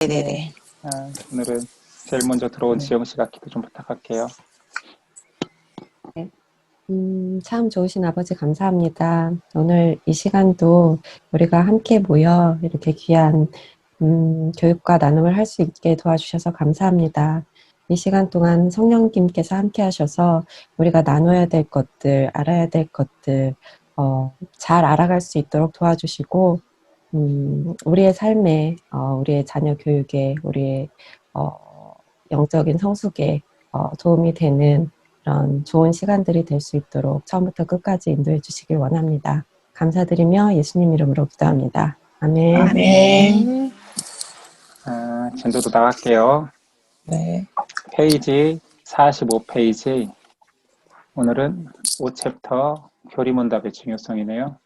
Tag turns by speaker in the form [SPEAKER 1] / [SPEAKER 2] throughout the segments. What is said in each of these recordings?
[SPEAKER 1] 네네네.
[SPEAKER 2] 네. 오늘은 제일 먼저 들어온
[SPEAKER 1] 네.
[SPEAKER 2] 지영 씨가 기도 좀 부탁할게요.
[SPEAKER 3] 참 좋으신 아버지 감사합니다. 오늘 이 시간도 우리가 함께 모여 이렇게 귀한 교육과 나눔을 할 수 있게 도와주셔서 감사합니다. 이 시간 동안 성령님께서 함께 하셔서 우리가 나눠야 될 것들, 알아야 될 것들, 잘 알아갈 수 있도록 도와주시고, 우리의 삶에, 우리의 자녀 교육에, 우리의 영적인 성숙에 도움이 되는 그런 좋은 시간들이 될 수 있도록 처음부터 끝까지 인도해 주시길 원합니다. 감사드리며 예수님 이름으로 기도합니다. 아멘.
[SPEAKER 1] 아멘.
[SPEAKER 2] 진도도 나갈게요.
[SPEAKER 1] 네.
[SPEAKER 2] 페이지 45페이지. 오늘은 5챕터 교리문답의 중요성이네요.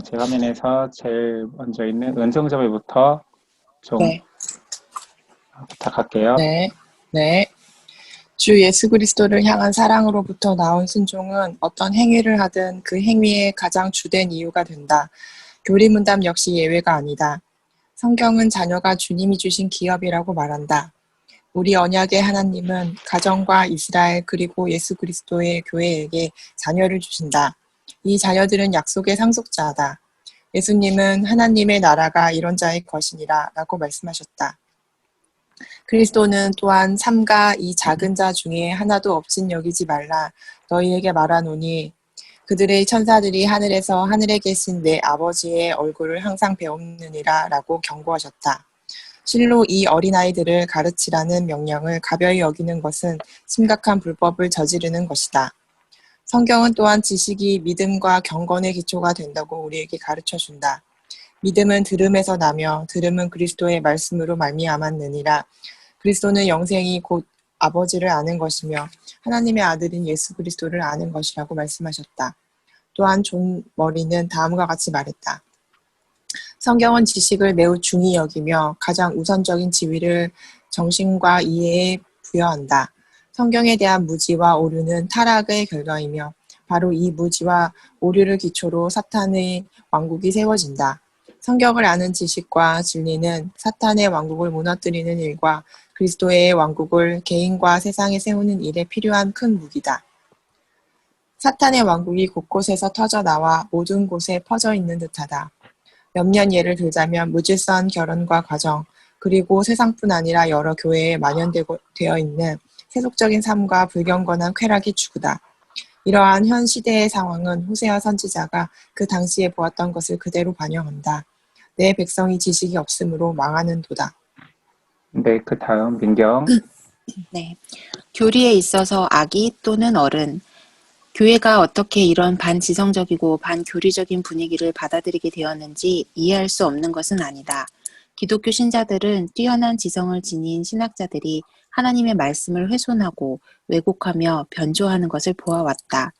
[SPEAKER 2] 제 화면에서 제일 먼저 있는 은정점에부터 좀
[SPEAKER 1] 네.
[SPEAKER 2] 부탁할게요.
[SPEAKER 1] 네. 네. 주 예수 그리스도를 향한 사랑으로부터 나온 순종은 어떤 행위를 하든 그 행위의 가장 주된 이유가 된다. 교리문답 역시 예외가 아니다. 성경은 자녀가 주님이 주신 기업이라고 말한다. 우리 언약의 하나님은 가정과 이스라엘 그리고 예수 그리스도의 교회에게 자녀를 주신다. 이 자녀들은 약속의 상속자다. 예수님은 하나님의 나라가 이런 자의 것이니라 라고 말씀하셨다. 그리스도는 또한 삼가 이 작은 자 중에 하나도 없인 여기지 말라 너희에게 말하노니 그들의 천사들이 하늘에서 하늘에 계신 내 아버지의 얼굴을 항상 배움느니라 라고 경고하셨다. 실로 이 어린아이들을 가르치라는 명령을 가벼이 여기는 것은 심각한 불법을 저지르는 것이다. 성경은 또한 지식이 믿음과 경건의 기초가 된다고 우리에게 가르쳐준다. 믿음은 들음에서 나며 들음은 그리스도의 말씀으로 말미암았느니라. 그리스도는 영생이 곧 아버지를 아는 것이며 하나님의 아들인 예수 그리스도를 아는 것이라고 말씀하셨다. 또한 존 머리는 다음과 같이 말했다. 성경은 지식을 매우 중히 여기며 가장 우선적인 지위를 정신과 이해에 부여한다. 성경에 대한 무지와 오류는 타락의 결과이며 바로 이 무지와 오류를 기초로 사탄의 왕국이 세워진다. 성경을 아는 지식과 진리는 사탄의 왕국을 무너뜨리는 일과 그리스도의 왕국을 개인과 세상에 세우는 일에 필요한 큰 무기다. 사탄의 왕국이 곳곳에서 터져나와 모든 곳에 퍼져 있는 듯하다. 몇몇 예를 들자면 무질서한 결혼과 가정, 그리고 세상뿐 아니라 여러 교회에 만연되어 있는 세속적인 삶과 불경건한 쾌락이 주구다. 이러한 현 시대의 상황은 호세아 선지자가 그 당시에 보았던 것을 그대로 반영한다. 내 백성이 지식이 없으므로 망하는 도다.
[SPEAKER 2] 네, 그 다음 민경.
[SPEAKER 4] 네. 교리에 있어서 아기 또는 어른, 교회가 어떻게 이런 반지성적이고 반교리적인 분위기를 받아들이게 되었는지 이해할 수 없는 것은 아니다. 기독교 신자들은 뛰어난 지성을 지닌 신학자들이 하나님의 말씀을 훼손하고 왜곡하며 변조하는 것을 보아왔다.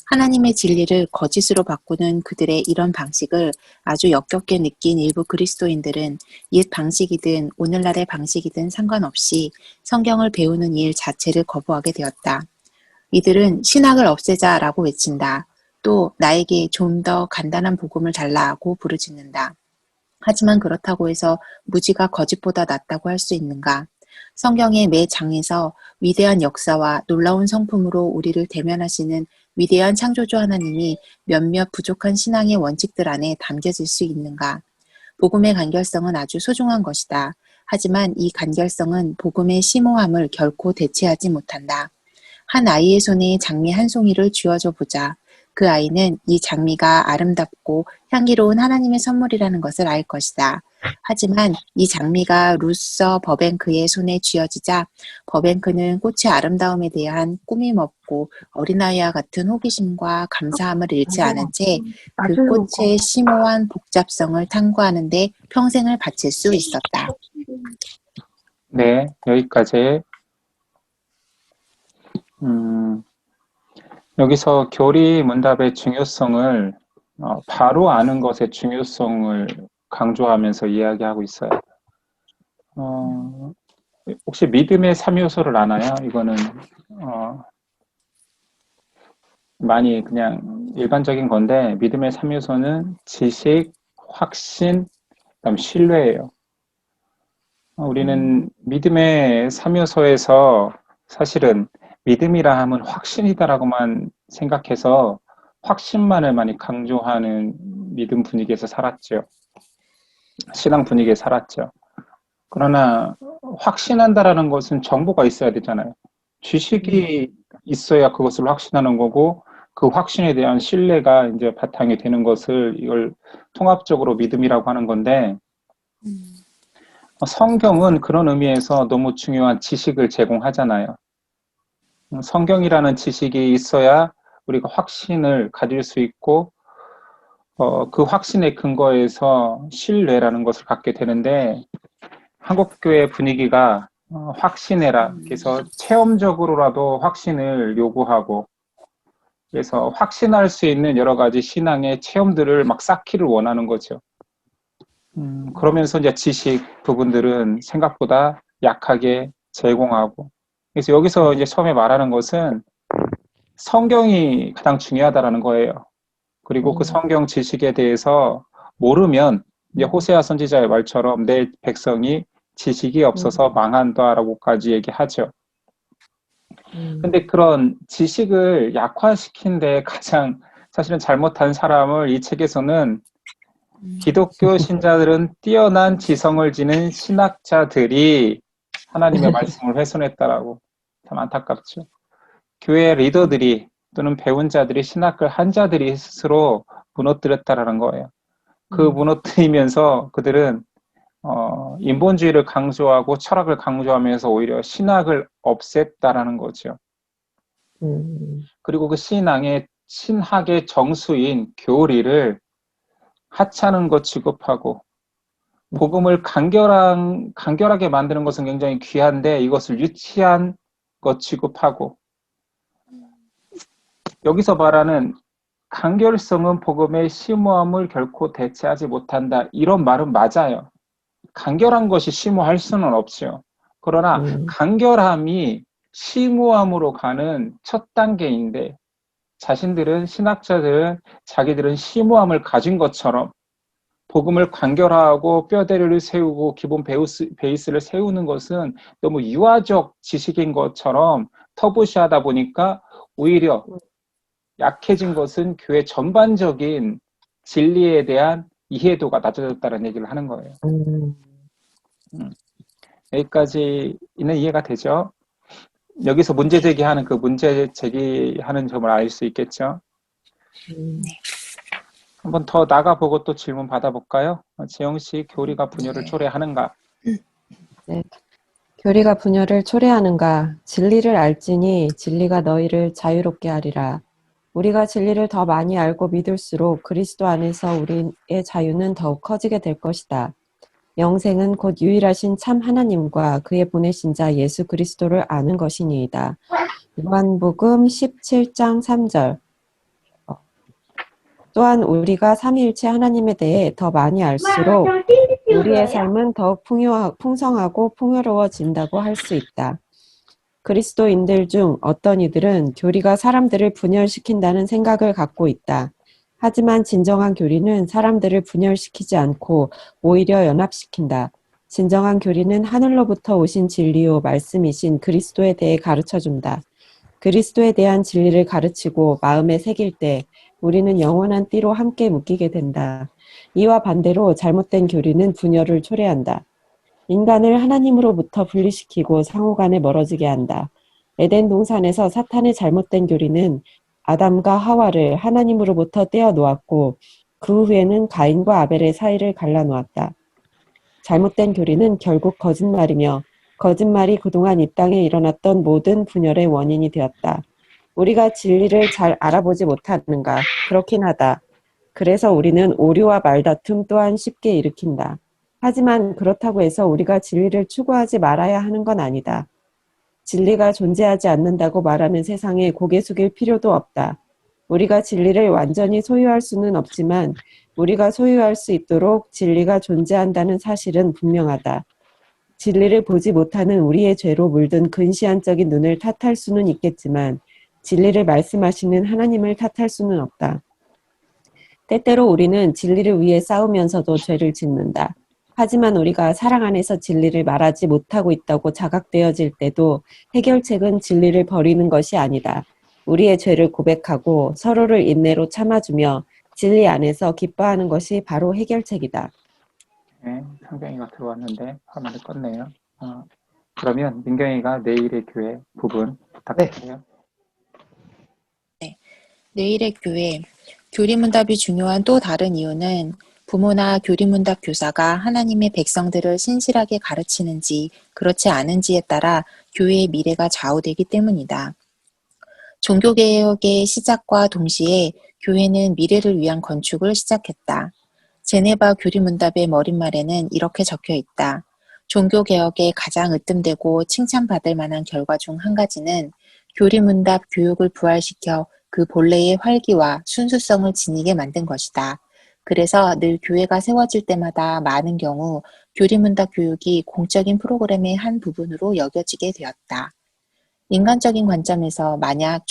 [SPEAKER 4] 하나님의 진리를 거짓으로 바꾸는 그들의 이런 방식을 아주 역겹게 느낀 일부 그리스도인들은 옛 방식이든 오늘날의 방식이든 상관없이 성경을 배우는 일 자체를 거부하게 되었다. 이들은 신학을 없애자라고 외친다. 또 나에게 좀 더 간단한 복음을 달라고 부르짖는다. 하지만 그렇다고 해서 무지가 거짓보다 낫다고 할 수 있는가? 성경의 매 장에서 위대한 역사와 놀라운 성품으로 우리를 대면하시는 위대한 창조주 하나님이 몇몇 부족한 신앙의 원칙들 안에 담겨질 수 있는가? 복음의 간결성은 아주 소중한 것이다. 하지만 이 간결성은 복음의 심오함을 결코 대체하지 못한다. 한 아이의 손에 장미 한 송이를 쥐어줘 보자. 그 아이는 이 장미가 아름답고 향기로운 하나님의 선물이라는 것을 알 것이다. 하지만 이 장미가 루서 버뱅크의 손에 쥐어지자 버뱅크는 꽃의 아름다움에 대한 꾸밈 없고 어린아이와 같은 호기심과 감사함을 잃지 않은 채 그 꽃의 심오한 복잡성을 탐구하는 데 평생을 바칠 수 있었다.
[SPEAKER 2] 네, 여기까지. 여기서 교리 문답의 중요성을 바로 아는 것의 중요성을 강조하면서 이야기하고 있어요. 혹시 믿음의 3요소를 아나요? 이거는 많이 그냥 일반적인 건데 믿음의 3요소는 지식, 확신, 그다음 신뢰예요. 우리는 믿음의 3요소에서 사실은 믿음이라 하면 확신이다라고만 생각해서 확신만을 많이 강조하는 믿음 분위기에서 살았죠. 신앙 분위기에 살았죠. 그러나 확신한다라는 것은 정보가 있어야 되잖아요. 지식이 있어야 그것을 확신하는 거고 그 확신에 대한 신뢰가 이제 바탕이 되는 것을 이걸 통합적으로 믿음이라고 하는 건데 성경은 그런 의미에서 너무 중요한 지식을 제공하잖아요. 성경이라는 지식이 있어야 우리가 확신을 가질 수 있고 그 확신의 근거에서 신뢰라는 것을 갖게 되는데 한국교회 분위기가 확신해라. 그래서 체험적으로라도 확신을 요구하고 그래서 확신할 수 있는 여러 가지 신앙의 체험들을 막 쌓기를 원하는 거죠. 그러면서 이제 지식 부분들은 생각보다 약하게 제공하고 그래서 여기서 이제 처음에 말하는 것은 성경이 가장 중요하다라는 거예요. 그리고 그 성경 지식에 대해서 모르면 이제 호세아 선지자의 말처럼 내 백성이 지식이 없어서 망한다라고까지 얘기하죠. 근데 그런 지식을 약화시킨 데 가장 사실은 잘못한 사람을 이 책에서는 기독교 신자들은 뛰어난 지성을 지닌 신학자들이 하나님의 말씀을 훼손했다라고 참 안타깝죠. 교회 리더들이 또는 배운 자들이 신학을 한 자들이 스스로 무너뜨렸다라는 거예요. 그 무너뜨리면서 그들은 인본주의를 강조하고 철학을 강조하면서 오히려 신학을 없앴다라는 거죠. 그리고 그 신학의 정수인 교리를 하찮은 것 취급하고 복음을 간결하게 만드는 것은 굉장히 귀한데 이것을 유치한 것 취급하고 여기서 말하는 간결성은 복음의 심오함을 결코 대체하지 못한다. 이런 말은 맞아요. 간결한 것이 심오할 수는 없죠. 그러나 간결함이 심오함으로 가는 첫 단계인데 신학자들은 자기들은 심오함을 가진 것처럼 복음을 간결하고 뼈대를 세우고 기본 베이스를 세우는 것은 너무 유아적 지식인 것처럼 터부시하다 보니까 오히려 약해진 것은 교회 전반적인 진리에 대한 이해도가 낮아졌다는 얘기를 하는 거예요. 여기까지는 이해가 되죠? 여기서 문제 제기하는 그 문제 제기하는 점을 알 수 있겠죠? 한번 더 나가보고 또 질문 받아볼까요? 지영 씨, 교리가 분열을 초래하는가?
[SPEAKER 3] 네. 교리가 분열을 초래하는가? 진리를 알지니 진리가 너희를 자유롭게 하리라. 우리가 진리를 더 많이 알고 믿을수록 그리스도 안에서 우리의 자유는 더욱 커지게 될 것이다. 영생은 곧 유일하신 참 하나님과 그의 보내신 자 예수 그리스도를 아는 것이니이다. 요한복음 17장 3절. 또한 우리가 삼위일체 하나님에 대해 더 많이 알수록 우리의 삶은 더욱 풍성하고 풍요로워진다고 할 수 있다. 그리스도인들 중 어떤 이들은 교리가 사람들을 분열시킨다는 생각을 갖고 있다. 하지만 진정한 교리는 사람들을 분열시키지 않고 오히려 연합시킨다. 진정한 교리는 하늘로부터 오신 진리요 말씀이신 그리스도에 대해 가르쳐준다. 그리스도에 대한 진리를 가르치고 마음에 새길 때 우리는 영원한 띠로 함께 묶이게 된다. 이와 반대로 잘못된 교리는 분열을 초래한다. 인간을 하나님으로부터 분리시키고 상호간에 멀어지게 한다. 에덴 동산에서 사탄의 잘못된 교리는 아담과 하와를 하나님으로부터 떼어놓았고 그 후에는 가인과 아벨의 사이를 갈라놓았다. 잘못된 교리는 결국 거짓말이며 거짓말이 그동안 이 땅에 일어났던 모든 분열의 원인이 되었다. 우리가 진리를 잘 알아보지 못하는가? 그렇긴 하다. 그래서 우리는 오류와 말다툼 또한 쉽게 일으킨다. 하지만 그렇다고 해서 우리가 진리를 추구하지 말아야 하는 건 아니다. 진리가 존재하지 않는다고 말하는 세상에 고개 숙일 필요도 없다. 우리가 진리를 완전히 소유할 수는 없지만 우리가 소유할 수 있도록 진리가 존재한다는 사실은 분명하다. 진리를 보지 못하는 우리의 죄로 물든 근시안적인 눈을 탓할 수는 있겠지만 진리를 말씀하시는 하나님을 탓할 수는 없다. 때때로 우리는 진리를 위해 싸우면서도 죄를 짓는다. 하지만 우리가 사랑 안에서 진리를 말하지 못하고 있다고 자각되어질 때도 해결책은 진리를 버리는 것이 아니다. 우리의 죄를 고백하고 서로를 인내로 참아주며 진리 안에서 기뻐하는 것이 바로 해결책이다.
[SPEAKER 2] 네, 성경이가 들어왔는데 화면을 껐네요. 그러면 민경이가 내일의 교회 부분 부탁드려요.
[SPEAKER 4] 내일의 교회, 교리문답이 중요한 또 다른 이유는 부모나 교리문답 교사가 하나님의 백성들을 신실하게 가르치는지 그렇지 않은지에 따라 교회의 미래가 좌우되기 때문이다. 종교개혁의 시작과 동시에 교회는 미래를 위한 건축을 시작했다. 제네바 교리문답의 머릿말에는 이렇게 적혀 있다. 종교개혁의 가장 으뜸되고 칭찬받을 만한 결과 중 한 가지는 교리문답 교육을 부활시켜 그 본래의 활기와 순수성을 지니게 만든 것이다. 그래서 늘 교회가 세워질 때마다 많은 경우 교리문답 교육이 공적인 프로그램의 한 부분으로 여겨지게 되었다. 인간적인 관점에서 만약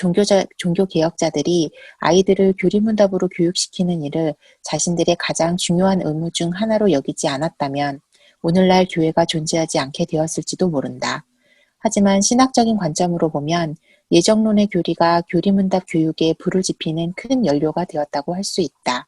[SPEAKER 4] 종교개혁자들이 아이들을 교리문답으로 교육시키는 일을 자신들의 가장 중요한 의무 중 하나로 여기지 않았다면 오늘날 교회가 존재하지 않게 되었을지도 모른다. 하지만 신학적인 관점으로 보면 예정론의 교리가 교리문답 교육에 불을 지피는 큰 연료가 되었다고 할 수 있다.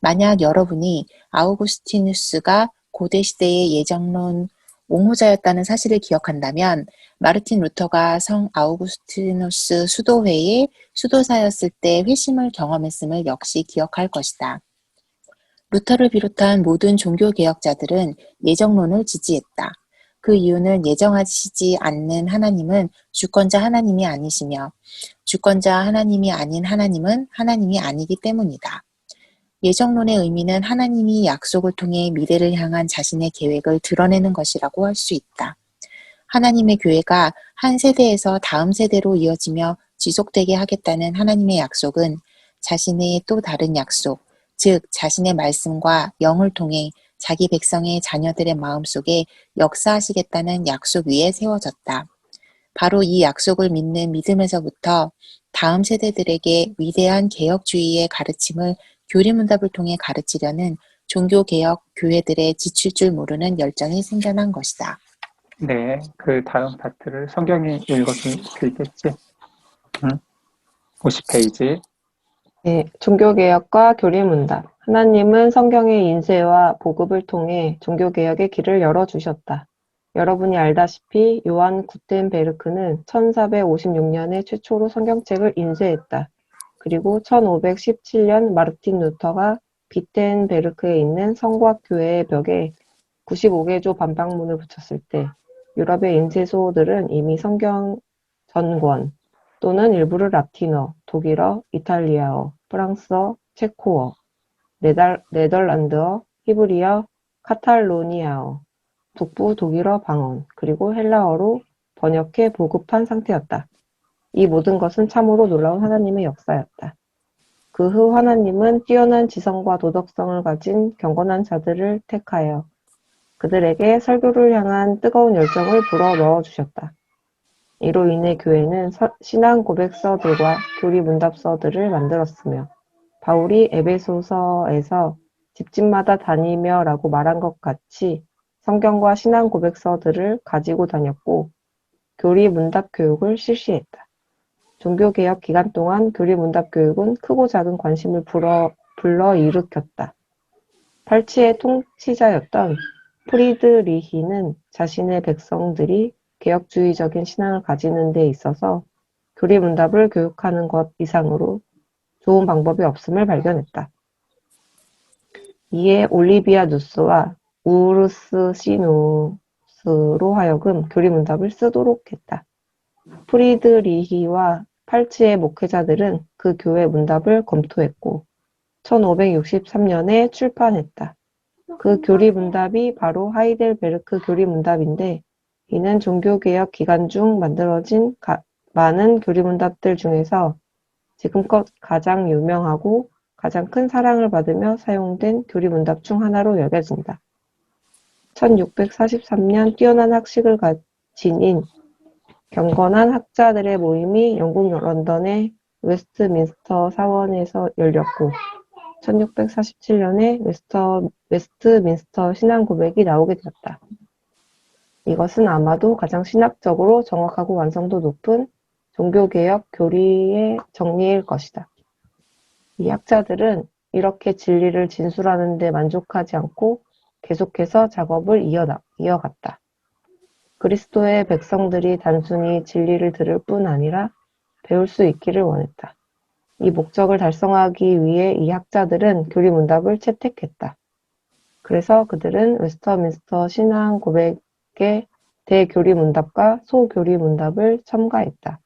[SPEAKER 4] 만약 여러분이 아우구스티누스가 고대 시대의 예정론 옹호자였다는 사실을 기억한다면 마르틴 루터가 성 아우구스티누스 수도회의 수도사였을 때 회심을 경험했음을 역시 기억할 것이다. 루터를 비롯한 모든 종교개혁자들은 예정론을 지지했다. 그 이유는 예정하시지 않는 하나님은 주권자 하나님이 아니시며 주권자 하나님이 아닌 하나님은 하나님이 아니기 때문이다. 예정론의 의미는 하나님이 약속을 통해 미래를 향한 자신의 계획을 드러내는 것이라고 할 수 있다. 하나님의 교회가 한 세대에서 다음 세대로 이어지며 지속되게 하겠다는 하나님의 약속은 자신의 또 다른 약속, 즉 자신의 말씀과 영을 통해 자기 백성의 자녀들의 마음속에 역사하시겠다는 약속 위에 세워졌다. 바로 이 약속을 믿는 믿음에서부터 다음 세대들에게 위대한 개혁주의의 가르침을 교리문답을 통해 가르치려는 종교개혁 교회들의 지칠 줄 모르는 열정이 생겨난 것이다.
[SPEAKER 2] 네, 그 다음 파트를 성경이 읽어줄 수 있겠지? 50페이지.
[SPEAKER 3] 네, 종교개혁과 교리문답. 하나님은 성경의 인쇄와 보급을 통해 종교개혁의 길을 열어주셨다. 여러분이 알다시피 요한 구텐베르크는 1456년에 최초로 성경책을 인쇄했다. 그리고 1517년 마르틴 루터가 비텐베르크에 있는 성곽교회의 벽에 95개조 반박문을 붙였을 때 유럽의 인쇄소들은 이미 성경 전권 또는 일부를 라틴어, 독일어, 이탈리아어, 프랑스어, 체코어, 네덜란드어, 히브리어, 카탈로니아어, 북부 독일어 방언, 그리고 헬라어로 번역해 보급한 상태였다. 이 모든 것은 참으로 놀라운 하나님의 역사였다. 그 후 하나님은 뛰어난 지성과 도덕성을 가진 경건한 자들을 택하여 그들에게 설교를 향한 뜨거운 열정을 불어 넣어주셨다. 이로 인해 교회는 신앙 고백서들과 교리 문답서들을 만들었으며 바울이 에베소서에서 집집마다 다니며 라고 말한 것 같이 성경과 신앙 고백서들을 가지고 다녔고 교리 문답 교육을 실시했다. 종교개혁 기간 동안 교리 문답 교육은 크고 작은 관심을 불러일으켰다. 팔치의 통치자였던 프리드리히는 자신의 백성들이 개혁주의적인 신앙을 가지는 데 있어서 교리 문답을 교육하는 것 이상으로 좋은 방법이 없음을 발견했다. 이에 올리비아 누스와 우르스 시누스로 하여금 교리 문답을 쓰도록 했다. 프리드리히와 팔치의 목회자들은 그 교회 문답을 검토했고 1563년에 출판했다. 그 교리 문답이 바로 하이델베르크 교리 문답인데 이는 종교개혁 기간 중 만들어진 많은 교리 문답들 중에서 지금껏 가장 유명하고 가장 큰 사랑을 받으며 사용된 교리 문답 중 하나로 여겨진다. 1643년 뛰어난 학식을 지닌 경건한 학자들의 모임이 영국 런던의 웨스트민스터 사원에서 열렸고 1647년에 웨스트민스터 신앙 고백이 나오게 되었다. 이것은 아마도 가장 신학적으로 정확하고 완성도 높은 종교개혁 교리의 정리일 것이다. 이 학자들은 이렇게 진리를 진술하는 데 만족하지 않고 계속해서 작업을 이어갔다. 그리스도의 백성들이 단순히 진리를 들을 뿐 아니라 배울 수 있기를 원했다. 이 목적을 달성하기 위해 이 학자들은 교리문답을 채택했다. 그래서 그들은 웨스터민스터 신앙 고백의 대교리문답과 소교리문답을 첨가했다.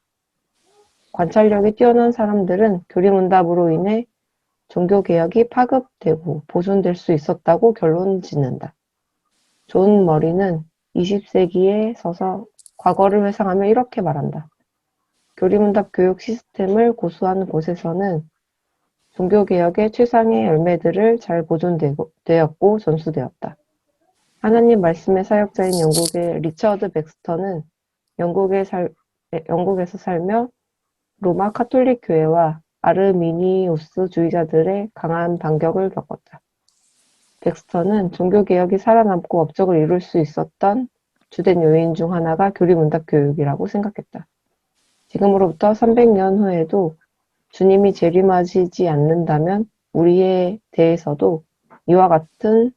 [SPEAKER 3] 관찰력이 뛰어난 사람들은 교리문답으로 인해 종교개혁이 파급되고 보존될 수 있었다고 결론 짓는다. 존 머리는 20세기에 서서 과거를 회상하며 이렇게 말한다. 교리문답 교육 시스템을 고수한 곳에서는 종교개혁의 최상의 열매들을 잘 보존되었고 전수되었다. 하나님 말씀의 사역자인 영국의 리처드 백스터는 영국에서 살며 로마 카톨릭 교회와 아르미니우스 주의자들의 강한 반격을 겪었다. 백스터는 종교개혁이 살아남고 업적을 이룰 수 있었던 주된 요인 중 하나가 교리문답 교육이라고 생각했다. 지금으로부터 300년 후에도 주님이 재림하시지 않는다면 우리에 대해서도 이와 같은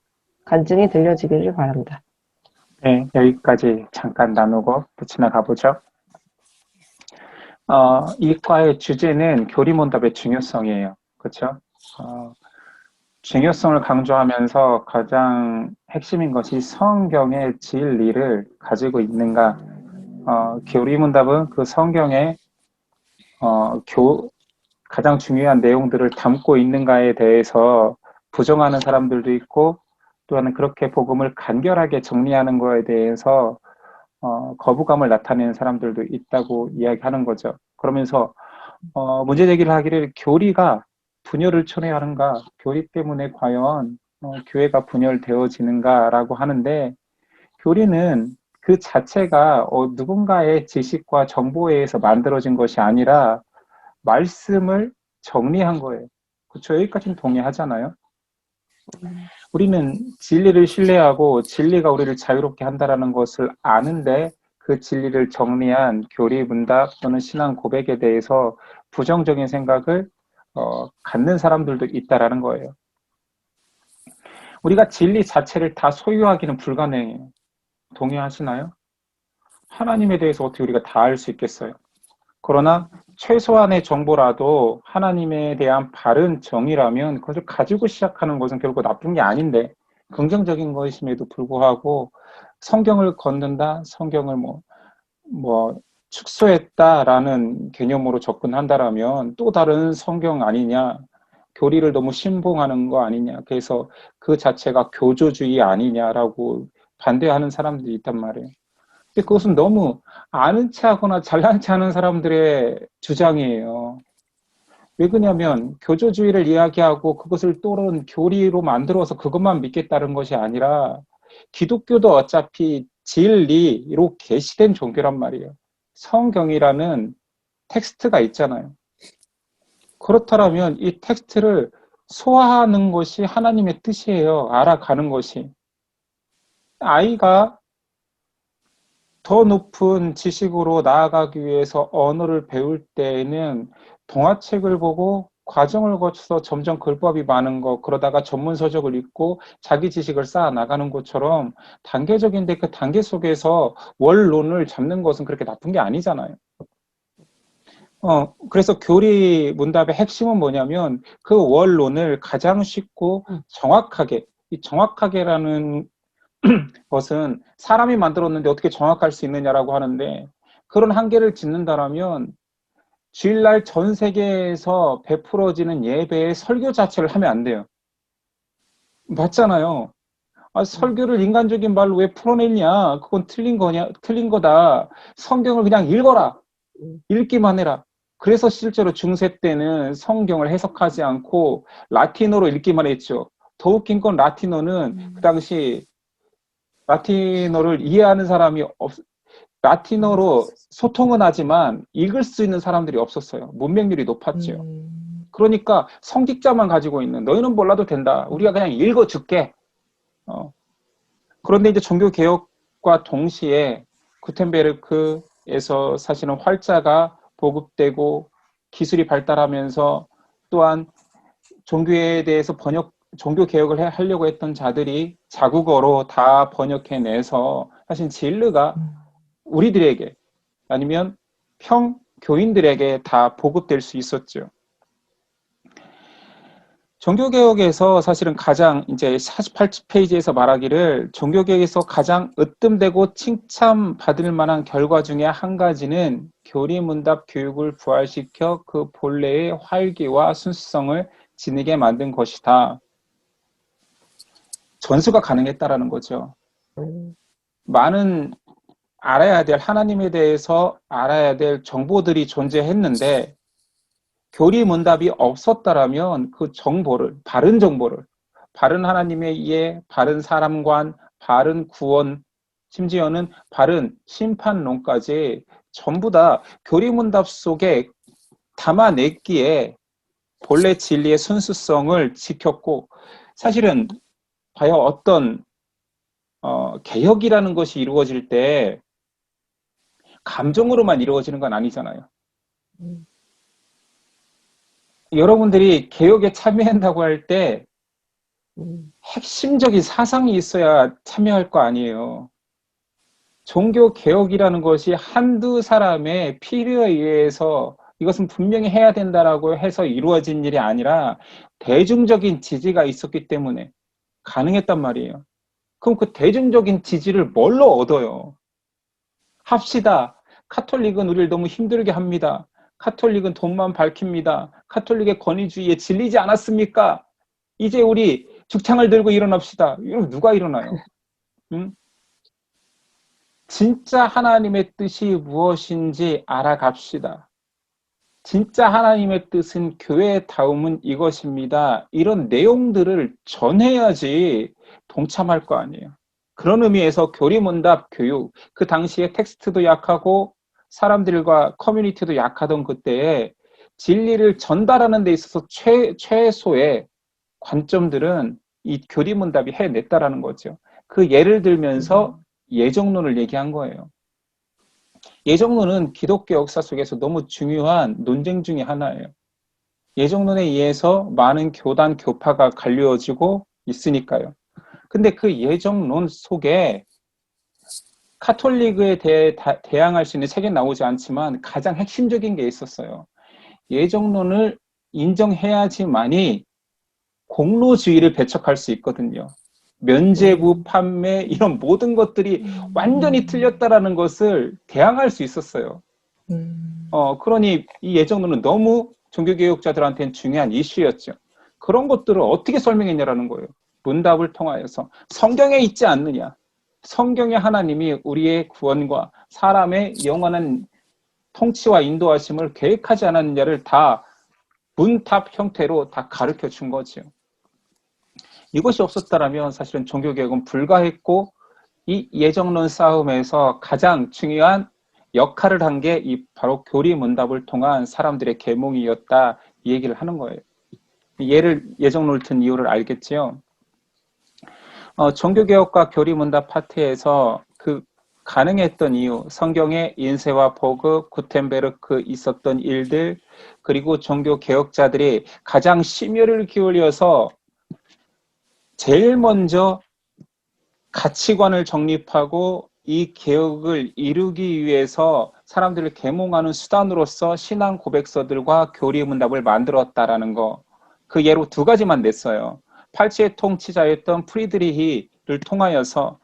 [SPEAKER 3] 간증이 들려지기를 바란다.
[SPEAKER 2] 네, 여기까지 잠깐 나누고 또 지나가 보죠. 이 과의 주제는 교리문답의 중요성이에요. 그렇죠? 중요성을 강조하면서 가장 핵심인 것이 성경의 진리를 가지고 있는가. 교리문답은 그 성경의 가장 중요한 내용들을 담고 있는가에 대해서 부정하는 사람들도 있고, 또한 그렇게 복음을 간결하게 정리하는 거에 대해서 거부감을 나타내는 사람들도 있다고 이야기하는 거죠. 그러면서 문제 제기를 하기를 교리가 분열을 초래하는가, 교리 때문에 과연 교회가 분열되어지는가라고 하는데, 교리는 그 자체가 누군가의 지식과 정보에 의해서 만들어진 것이 아니라 말씀을 정리한 거예요. 그렇죠? 여기까지는 동의하잖아요. 우리는 진리를 신뢰하고 진리가 우리를 자유롭게 한다는 것을 아는데, 그 진리를 정리한 교리문답 또는 신앙 고백에 대해서 부정적인 생각을 갖는 사람들도 있다라는 거예요. 우리가 진리 자체를 다 소유하기는 불가능해요. 동의하시나요? 하나님에 대해서 어떻게 우리가 다 알 수 있겠어요? 그러나 최소한의 정보라도 하나님에 대한 바른 정의라면 그것을 가지고 시작하는 것은 결국 나쁜 게 아닌데, 긍정적인 것임에도 불구하고 성경을 걷는다, 성경을 축소했다라는 개념으로 접근한다라면 또 다른 성경 아니냐, 교리를 너무 신봉하는 거 아니냐, 그래서 그 자체가 교조주의 아니냐라고 반대하는 사람들이 있단 말이에요. 근데 그것은 너무 아는 체 하거나 잘난 체 하는 사람들의 주장이에요. 왜 그러냐면 교조주의를 이야기하고 그것을 또는 교리로 만들어서 그것만 믿겠다는 것이 아니라, 기독교도 어차피 진리로 계시된 종교란 말이에요. 성경이라는 텍스트가 있잖아요. 그렇다면 이 텍스트를 소화하는 것이 하나님의 뜻이에요. 알아가는 것이. 아이가 더 높은 지식으로 나아가기 위해서 언어를 배울 때에는 동화책을 보고 과정을 거쳐서 점점 글법이 많은 거, 그러다가 전문 서적을 읽고 자기 지식을 쌓아 나가는 것처럼 단계적인데, 그 단계 속에서 원론을 잡는 것은 그렇게 나쁜 게 아니잖아요. 그래서 교리 문답의 핵심은 뭐냐면 그 원론을 가장 쉽고 정확하게, 이 정확하게라는 것은 사람이 만들었는데 어떻게 정확할 수 있느냐라고 하는데, 그런 한계를 짓는다라면 주일날 전 세계에서 베풀어지는 예배의 설교 자체를 하면 안 돼요. 맞잖아요. 설교를 인간적인 말로 왜 풀어냈냐? 그건 틀린 거다. 성경을 그냥 읽어라. 읽기만 해라. 그래서 실제로 중세 때는 성경을 해석하지 않고 라틴어로 읽기만 했죠. 더 웃긴 건 라틴어는 그 당시 라틴어를 이해하는 사람이 라틴어로 소통은 하지만 읽을 수 있는 사람들이 없었어요. 문맹률이 높았죠. 그러니까 성직자만 가지고 있는 너희는 몰라도 된다. 우리가 그냥 읽어줄게. 그런데 이제 종교개혁과 동시에 구텐베르크에서 사실은 활자가 보급되고 기술이 발달하면서 또한 종교에 대해서 종교개혁을 하려고 했던 자들이 자국어로 다 번역해내서 사실 진리가 우리들에게 아니면 교인들에게 다 보급될 수 있었죠. 종교개혁에서 사실은 가장 이제 48페이지에서 말하기를 종교개혁에서 가장 으뜸되고 칭찬받을 만한 결과 중에 한 가지는 교리문답 교육을 부활시켜 그 본래의 활기와 순수성을 지니게 만든 것이다. 전수가 가능했다라는 거죠. 많은 알아야 될 하나님에 대해서 알아야 될 정보들이 존재했는데 교리문답이 없었다라면 그 정보를, 바른 정보를, 바른 하나님의 이해, 바른 사람관, 바른 구원, 심지어는 바른 심판론까지 전부 다 교리문답 속에 담아냈기에 본래 진리의 순수성을 지켰고, 사실은 과연 어떤 개혁이라는 것이 이루어질 때 감정으로만 이루어지는 건 아니잖아요. 여러분들이 개혁에 참여한다고 할 때 핵심적인 사상이 있어야 참여할 거 아니에요. 종교 개혁이라는 것이 한두 사람의 필요에 의해서 이것은 분명히 해야 된다라고 해서 이루어진 일이 아니라 대중적인 지지가 있었기 때문에 가능했단 말이에요. 그럼 그 대중적인 지지를 뭘로 얻어요? 합시다. 카톨릭은 우리를 너무 힘들게 합니다. 카톨릭은 돈만 밝힙니다. 카톨릭의 권위주의에 질리지 않았습니까? 이제 우리 죽창을 들고 일어납시다. 이러면 누가 일어나요? 응? 진짜 하나님의 뜻이 무엇인지 알아갑시다. 진짜 하나님의 뜻은 교회의 다움은 이것입니다. 이런 내용들을 전해야지 동참할 거 아니에요. 그런 의미에서 교리문답 교육, 그 당시에 텍스트도 약하고 사람들과 커뮤니티도 약하던 그때에 진리를 전달하는 데 있어서 최소의 관점들은 이 교리문답이 해냈다라는 거죠. 그 예를 들면서 예정론을 얘기한 거예요. 예정론은 기독교 역사 속에서 너무 중요한 논쟁 중에 하나예요. 예정론에 의해서 많은 교단, 교파가 갈려지고 있으니까요. 근데 그 예정론 속에 카톨릭에 대항할 수 있는 책에 나오지 않지만 가장 핵심적인 게 있었어요. 예정론을 인정해야지만이 공로주의를 배척할 수 있거든요. 면죄부, 판매 이런 모든 것들이 완전히 틀렸다라는 것을 대항할 수 있었어요. 그러니 이 예정론은 너무 종교개혁자들한테는 중요한 이슈였죠. 그런 것들을 어떻게 설명했냐라는 거예요. 문답을 통하여서 성경에 있지 않느냐. 성경의 하나님이 우리의 구원과 사람의 영원한 통치와 인도하심을 계획하지 않았느냐를 다 문답 형태로 다 가르쳐 준 거죠. 이것이 없었다면 사실은 종교개혁은 불가했고 이 예정론 싸움에서 가장 중요한 역할을 한 게 바로 교리문답을 통한 사람들의 계몽이었다 이 얘기를 하는 거예요. 예정론을 든 이유를 알겠지요. 종교개혁과 교리문답 파트에서 그 가능했던 이유, 성경의 인쇄와 보급, 구텐베르크 있었던 일들, 그리고 종교개혁자들이 가장 심혈을 기울여서 제일 먼저 가치관을 정립하고 이 개혁을 이루기 위해서 사람들을 계몽하는 수단으로서 신앙 고백서들과 교리문답을 만들었다라는 거. 그 예로 두 가지만 냈어요. 팔치의 통치자였던 프리드리히를 통하여서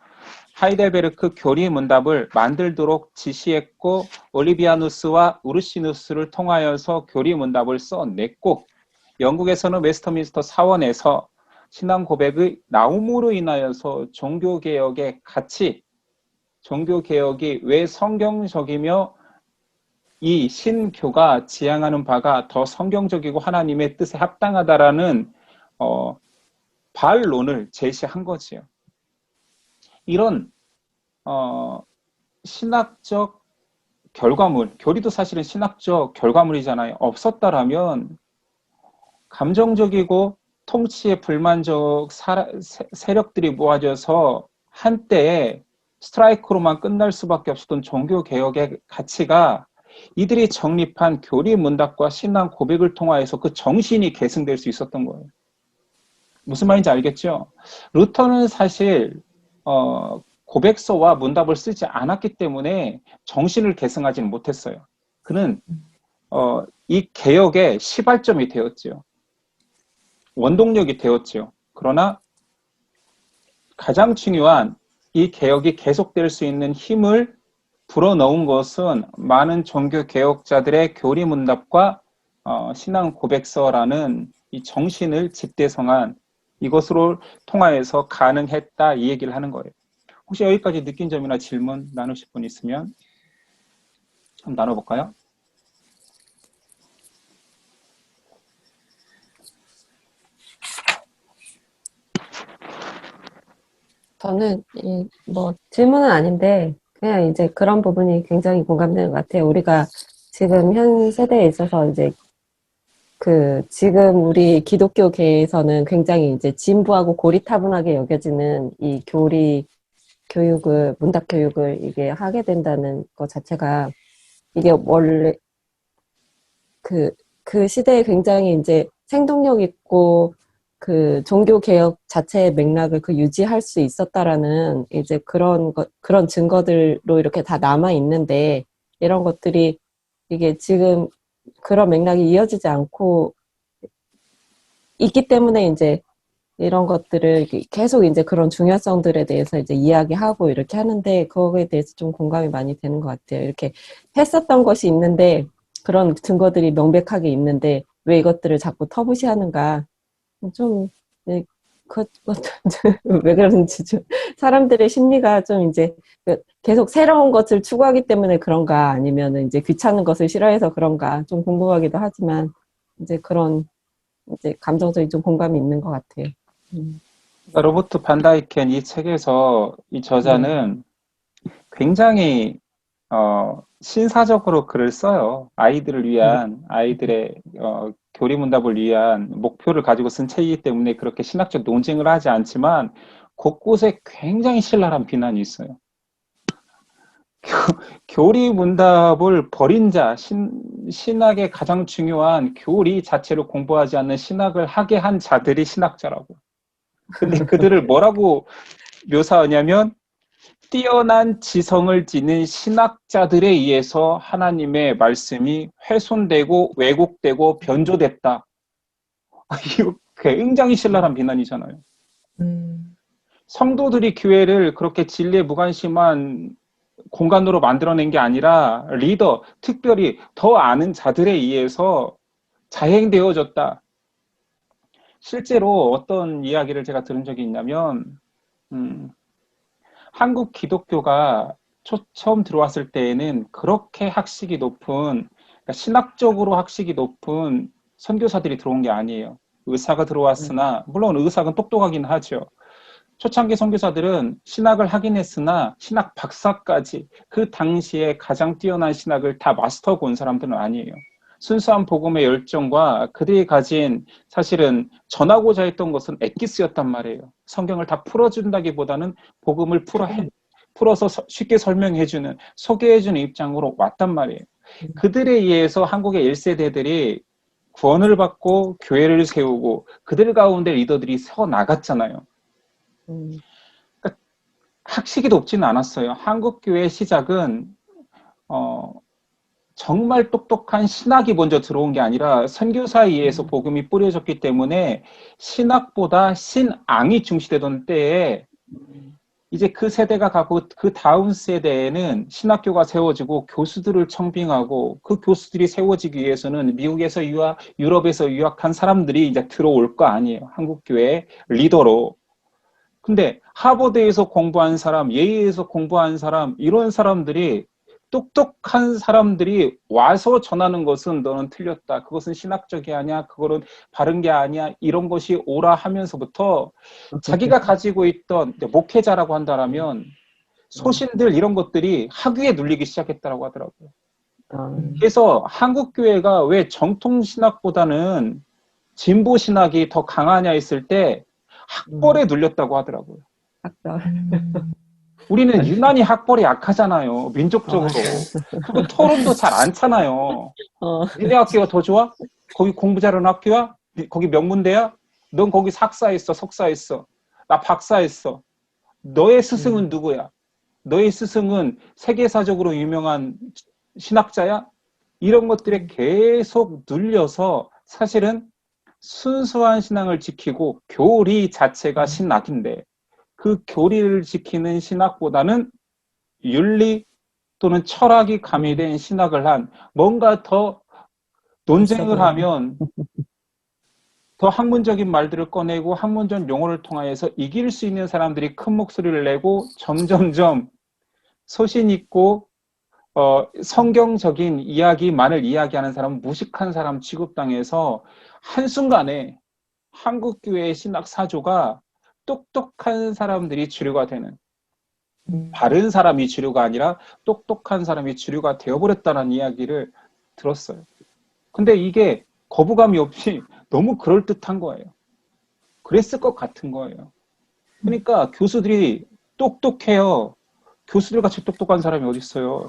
[SPEAKER 2] 하이델베르크 교리문답을 만들도록 지시했고 올리비아누스와 우르시누스를 통하여서 교리문답을 써냈고 영국에서는 웨스터민스터 사원에서 신앙 고백의 나옴으로 인하여서 종교개혁의 가치, 종교개혁이 왜 성경적이며 이 신교가 지향하는 바가 더 성경적이고 하나님의 뜻에 합당하다라는 반론을 제시한 거지요. 이런 신학적 결과물, 교리도 사실은 신학적 결과물이잖아요. 없었다라면 감정적이고 통치에 불만족 세력들이 모아져서 한때에 스트라이크로만 끝날 수밖에 없었던 종교개혁의 가치가 이들이 정립한 교리문답과 신앙 고백을 통하여서 그 정신이 계승될 수 있었던 거예요. 무슨 말인지 알겠죠? 루터는 사실 고백서와 문답을 쓰지 않았기 때문에 정신을 계승하지는 못했어요. 그는 이 개혁의 시발점이 되었죠. 원동력이 되었죠. 그러나 가장 중요한 이 개혁이 계속될 수 있는 힘을 불어넣은 것은 많은 종교 개혁자들의 교리문답과 신앙 고백서라는 이 정신을 집대성한 이것으로 통하여서 가능했다, 이 얘기를 하는 거예요. 혹시 여기까지 느낀 점이나 질문 나누실 분 있으면 좀 나눠볼까요?
[SPEAKER 3] 저는 뭐 질문은 아닌데 그냥 이제 그런 부분이 굉장히 공감되는 것 같아요. 우리가 지금 현 세대에 있어서 이제 지금 우리 기독교계에서는 굉장히 이제 진부하고 고리타분하게 여겨지는 이 문답 교육을 이게 하게 된다는 것 자체가 이게 원래 그 시대에 굉장히 이제 생동력 있고 그 종교 개혁 자체의 맥락을 유지할 수 있었다라는 이제 그런 증거들로 이렇게 다 남아 있는데 이런 것들이 이게 지금 그런 맥락이 이어지지 않고 있기 때문에 이제 이런 것들을 계속 이제 그런 중요성들에 대해서 이제 이야기하고 이렇게 하는데 그거에 대해서 좀 공감이 많이 되는 것 같아요. 이렇게 했었던 것이 있는데 그런 증거들이 명백하게 있는데 왜 이것들을 자꾸 터부시하는가. 좀, 네, 왜 그러는지 좀, 사람들의 심리가 좀 이제 계속 새로운 것을 추구하기 때문에 그런가 아니면 이제 귀찮은 것을 싫어해서 그런가 좀 궁금하기도 하지만 이제 그런 이제 감정적인 좀 공감이 있는 것 같아요.
[SPEAKER 2] 로버트 반다이켄 이 책에서 이 저자는 굉장히 신사적으로 글을 써요. 아이들을 위한, 아이들의 교리문답을 위한 목표를 가지고 쓴 책이기 때문에 그렇게 신학적 논쟁을 하지 않지만 곳곳에 굉장히 신랄한 비난이 있어요. 교리문답을 버린 자, 신학의 가장 중요한 교리 자체를 공부하지 않는 신학을 하게 한 자들이 신학자라고. 근데 그들을 뭐라고 묘사하냐면 뛰어난 지성을 지닌 신학자들에 의해서 하나님의 말씀이 훼손되고 왜곡되고 변조됐다. 이거 굉장히 신랄한 비난이잖아요. 성도들이 교회를 그렇게 진리에 무관심한 공간으로 만들어낸 게 아니라 리더, 특별히 더 아는 자들에 의해서 자행되어졌다. 실제로 어떤 이야기를 제가 들은 적이 있냐면 한국 기독교가 처음 들어왔을 때에는 그렇게 학식이 높은, 그러니까 신학적으로 학식이 높은 선교사들이 들어온 게 아니에요. 의사가 들어왔으나, 물론 의사가 똑똑하긴 하죠. 초창기 선교사들은 신학을 하긴 했으나 신학 박사까지 그 당시에 가장 뛰어난 신학을 다 마스터하고 온 사람들은 아니에요. 순수한 복음의 열정과 그들이 가진 사실은 전하고자 했던 것은 엑기스였단 말이에요. 성경을 다 풀어준다기보다는 복음을 풀어서 쉽게 설명해주는, 소개해주는 입장으로 왔단 말이에요. 그들에 의해서 한국의 1세대들이 구원을 받고 교회를 세우고 그들 가운데 리더들이 서 나갔잖아요. 그러니까 학식이 높지는 않았어요. 한국교회의 시작은 정말 똑똑한 신학이 먼저 들어온 게 아니라 선교사에 의해서 복음이 뿌려졌기 때문에 신학보다 신앙이 중시되던 때에 이제 그 세대가 가고 그 다음 세대에는 신학교가 세워지고 교수들을 청빙하고 그 교수들이 세워지기 위해서는 미국에서 유럽에서 유학한 사람들이 이제 들어올 거 아니에요. 한국교회 리더로. 근데 하버드에서 공부한 사람, 예일에서 공부한 사람, 이런 사람들이 똑똑한 사람들이 와서 전하는 것은 너는 틀렸다. 그것은 신학적이 아니야. 그거는 바른 게 아니야. 이런 것이 오라 하면서부터 자기가 가지고 있던 목회자라고 한다면 소신들 이런 것들이 학위에 눌리기 시작했다고 하더라고요. 그래서 한국 교회가 왜 정통 신학보다는 진보 신학이 더 강하냐 했을 때 학벌에 눌렸다고 하더라고요.
[SPEAKER 3] 학벌.
[SPEAKER 2] 우리는 유난히 학벌이 약하잖아요. 민족적으로.
[SPEAKER 3] 맞아요.
[SPEAKER 2] 그리고 토론도 잘 안 차나요.
[SPEAKER 3] 어,
[SPEAKER 2] 니네 학교가 더 좋아? 거기 공부 잘하는 학교야? 거기 명문대야? 넌 거기 석사했어, 석사했어. 나 박사했어. 너의 스승은 누구야? 너의 스승은 세계사적으로 유명한 신학자야? 이런 것들에 계속 눌려서 사실은 순수한 신앙을 지키고 교리 자체가 신학인데 그 교리를 지키는 신학보다는 윤리 또는 철학이 가미된 신학을 한 뭔가 더 논쟁을 하면 더 학문적인 말들을 꺼내고 학문적 용어를 통하여서 이길 수 있는 사람들이 큰 목소리를 내고 점점점 소신 있고 성경적인 이야기만을 이야기하는 사람은 무식한 사람 취급당해서 한순간에 한국교회의 신학 사조가 똑똑한 사람들이 주류가 되는 바른 사람이 주류가 아니라 똑똑한 사람이 주류가 되어버렸다는 이야기를 들었어요. 근데 이게 거부감이 없이 너무 그럴듯한 거예요. 그랬을 것 같은 거예요. 그러니까 교수들이 똑똑해요. 교수들 같이 똑똑한 사람이 어디 있어요.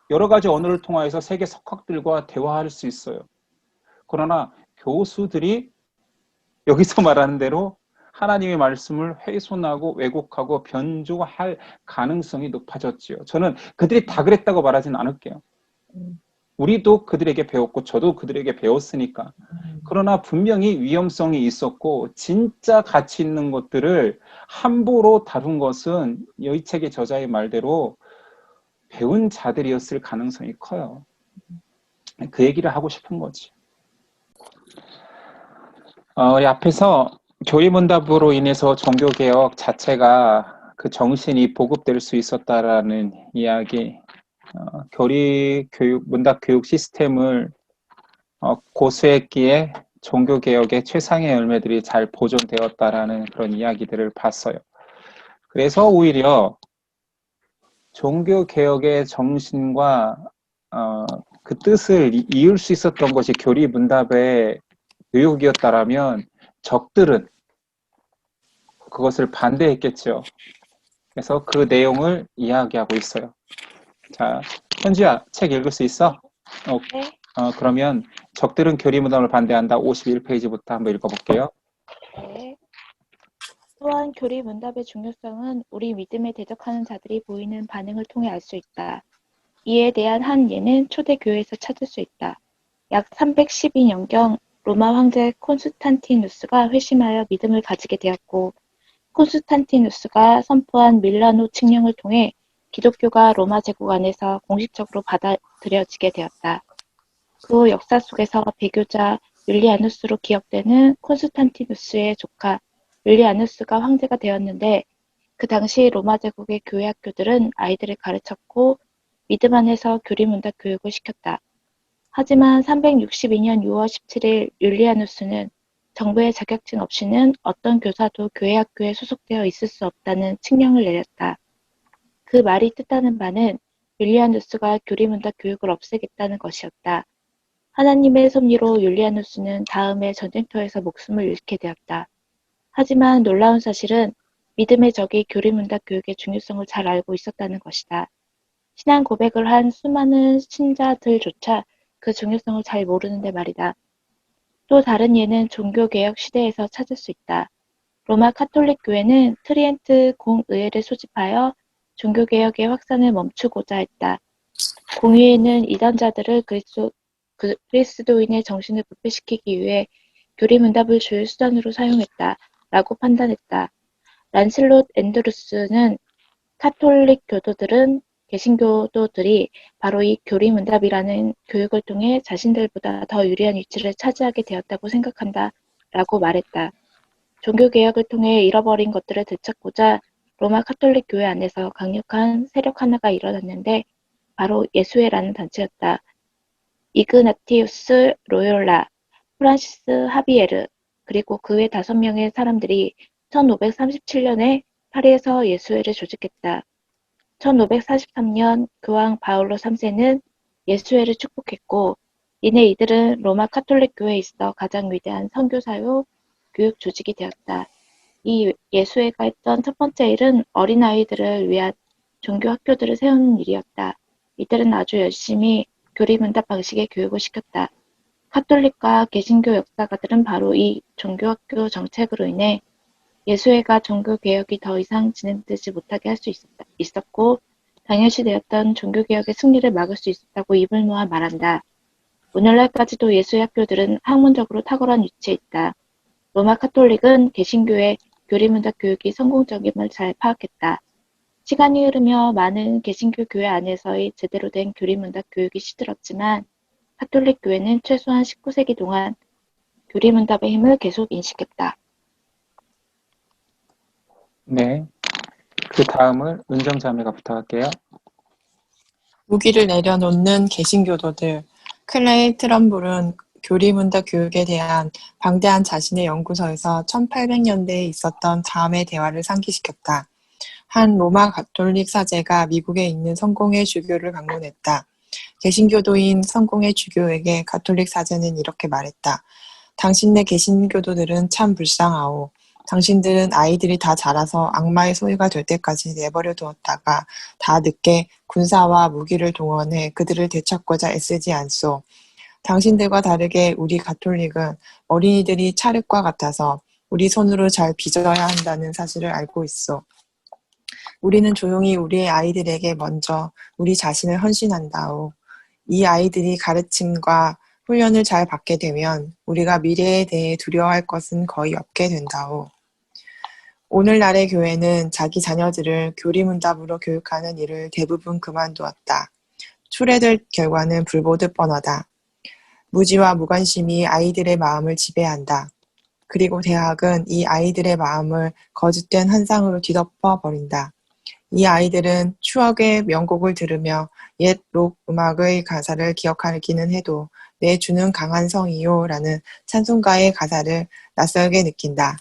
[SPEAKER 2] 여러 가지 언어를 통해서 세계 석학들과 대화할 수 있어요. 그러나 교수들이 여기서 말하는 대로 하나님의 말씀을 훼손하고 왜곡하고 변조할 가능성이 높아졌지요. 저는 그들이 다 그랬다고 말하진 않을게요. 우리도 그들에게 배웠고 저도 그들에게 배웠으니까. 그러나 분명히 위험성이 있었고 진짜 가치 있는 것들을 함부로 다룬 것은 이 책의 저자의 말대로 배운 자들이었을 가능성이 커요. 그 얘기를 하고 싶은 거지. 우리 앞에서 교리문답으로 인해서 종교개혁 자체가 그 정신이 보급될 수 있었다라는 이야기, 문답 교육 시스템을 고수했기에 종교개혁의 최상의 열매들이 잘 보존되었다라는 그런 이야기들을 봤어요. 그래서 오히려 종교개혁의 정신과 그 뜻을 이을 수 있었던 것이 교리문답의 교육이었다라면 적들은 그것을 반대했겠죠. 그래서 그 내용을 이야기하고 있어요. 자, 현지야, 책 읽을 수 있어?
[SPEAKER 5] 네.
[SPEAKER 2] 그러면 적들은 교리문답을 반대한다. 51페이지부터 한번 읽어볼게요.
[SPEAKER 5] 네. 또한 교리 문답의 중요성은 우리 믿음에 대적하는 자들이 보이는 반응을 통해 알 수 있다. 이에 대한 한 예는 초대 교회에서 찾을 수 있다. 약 312년경 로마 황제 콘스탄티누스가 회심하여 믿음을 가지게 되었고, 콘스탄티누스가 선포한 밀라노 칙령을 통해 기독교가 로마 제국 안에서 공식적으로 받아들여지게 되었다. 그 후 역사 속에서 배교자 율리아누스로 기억되는 콘스탄티누스의 조카 율리아누스가 황제가 되었는데, 그 당시 로마 제국의 교회 학교들은 아이들을 가르쳤고 믿음 안에서 교리문답 교육을 시켰다. 하지만 362년 6월 17일 율리아누스는 정부의 자격증 없이는 어떤 교사도 교회 학교에 소속되어 있을 수 없다는 칙령을 내렸다. 그 말이 뜻하는 바는 율리아누스가 교리문답 교육을 없애겠다는 것이었다. 하나님의 섭리로 율리아누스는 다음해 전쟁터에서 목숨을 잃게 되었다. 하지만 놀라운 사실은 믿음의 적이 교리문답 교육의 중요성을 잘 알고 있었다는 것이다. 신앙 고백을 한 수많은 신자들조차 그 중요성을 잘 모르는데 말이다. 또 다른 예는 종교개혁 시대에서 찾을 수 있다. 로마 카톨릭 교회는 트리엔트 공의회를 소집하여 종교개혁의 확산을 멈추고자 했다. 공의회는 이단자들을 그리스도인의 정신을 부패시키기 위해 교리문답을 주요 수단으로 사용했다. 라고 판단했다. 란슬롯 앤드루스는 카톨릭 교도들은 개신교도들이 바로 이 교리문답이라는 교육을 통해 자신들보다 더 유리한 위치를 차지하게 되었다고 생각한다. 라고 말했다. 종교개혁을 통해 잃어버린 것들을 되찾고자 로마 카톨릭 교회 안에서 강력한 세력 하나가 일어났는데 바로 예수회라는 단체였다. 이그나티우스 로욜라, 프란시스 하비에르, 그리고 그 외 5명의 사람들이 1537년에 파리에서 예수회를 조직했다. 1543년 교황 바울로 3세는 예수회를 축복했고 이내 이들은 로마 카톨릭 교회에 있어 가장 위대한 선교사요 교육 조직이 되었다. 이 예수회가 했던 첫 번째 일은 어린아이들을 위한 종교 학교들을 세우는 일이었다. 이들은 아주 열심히 교리문답 방식의 교육을 시켰다. 카톨릭과 개신교 역사가들은 바로 이 종교학교 정책으로 인해 예수회가 종교개혁이 더 이상 진행되지 못하게 할 수 있었고 당연시되었던 종교개혁의 승리를 막을 수 있었다고 입을 모아 말한다. 오늘날까지도 예수회 학교들은 학문적으로 탁월한 위치에 있다. 로마 카톨릭은 개신교의 교리문답 교육이 성공적임을 잘 파악했다. 시간이 흐르며 많은 개신교 교회 안에서의 제대로 된 교리문답 교육이 시들었지만 카톨릭 교회는 최소한 19세기 동안 교리문답의 힘을 계속 인식했다.
[SPEAKER 2] 네. 그 다음을 은정자매가 부탁할게요.
[SPEAKER 1] 무기를 내려놓는 개신교도들. 클레이 트럼블은 교리문답 교육에 대한 방대한 자신의 연구서에서 1800년대에 있었던 다음의 대화를 상기시켰다. 한 로마 가톨릭 사제가 미국에 있는 성공회 주교를 방문했다. 개신교도인 성공회 주교에게 가톨릭 사제는 이렇게 말했다. 당신네 개신교도들은 참 불쌍하오. 당신들은 아이들이 다 자라서 악마의 소유가 될 때까지 내버려 두었다가 다 늦게 군사와 무기를 동원해 그들을 되찾고자 애쓰지 않소. 당신들과 다르게 우리 가톨릭은 어린이들이 찰흙과 같아서 우리 손으로 잘 빚어야 한다는 사실을 알고 있어. 우리는 조용히 우리의 아이들에게 먼저 우리 자신을 헌신한다오. 이 아이들이 가르침과 훈련을 잘 받게 되면 우리가 미래에 대해 두려워할 것은 거의 없게 된다오. 오늘날의 교회는 자기 자녀들을 교리문답으로 교육하는 일을 대부분 그만두었다. 출애될 결과는 불보듯 뻔하다. 무지와 무관심이 아이들의 마음을 지배한다. 그리고 대학은 이 아이들의 마음을 거짓된 환상으로 뒤덮어 버린다. 이 아이들은 추억의 명곡을 들으며 옛 록 음악의 가사를 기억하기는 해도 내 주는 강한 성이요 라는 찬송가의 가사를 낯설게 느낀다.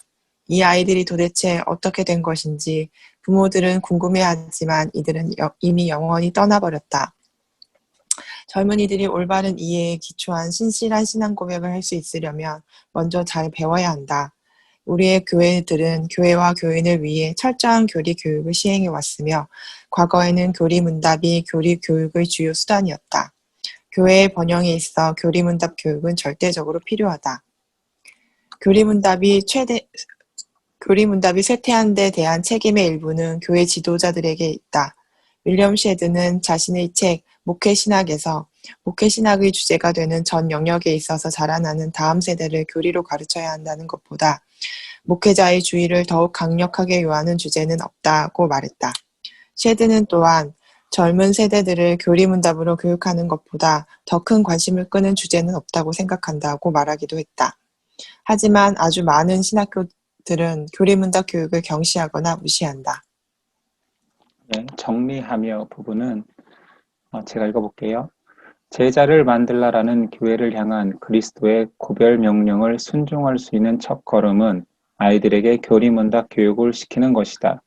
[SPEAKER 1] 이 아이들이 도대체 어떻게 된 것인지 부모들은 궁금해하지만 이들은 이미 영원히 떠나버렸다. 젊은이들이 올바른 이해에 기초한 신실한 신앙 고백을 할 수 있으려면 먼저 잘 배워야 한다. 우리의 교회들은 교회와 교인을 위해 철저한 교리 교육을 시행해 왔으며 과거에는 교리 문답이 교리 교육의 주요 수단이었다. 교회의 번영에 있어 교리 문답 교육은 절대적으로 필요하다. 교리 문답이 쇠퇴한 데 대한 책임의 일부는 교회 지도자들에게 있다. 윌리엄 쉐드는 자신의 책 목회신학에서 목회신학의 주제가 되는 전 영역에 있어서 자라나는 다음 세대를 교리로 가르쳐야 한다는 것보다 목회자의 주의를 더욱 강력하게 요하는 주제는 없다고 말했다. 쉐드는 또한 젊은 세대들을 교리문답으로 교육하는 것보다 더 큰 관심을 끄는 주제는 없다고 생각한다고 말하기도 했다. 하지만 아주 많은 신학교들은 교리문답 교육을 경시하거나 무시한다.
[SPEAKER 2] 네, 정리하며 부분은 제가 읽어볼게요. 제자를 만들라라는 교회를 향한 그리스도의 고별 명령을 순종할 수 있는 첫걸음은 아이들에게 교리문답 교육을 시키는 것이다.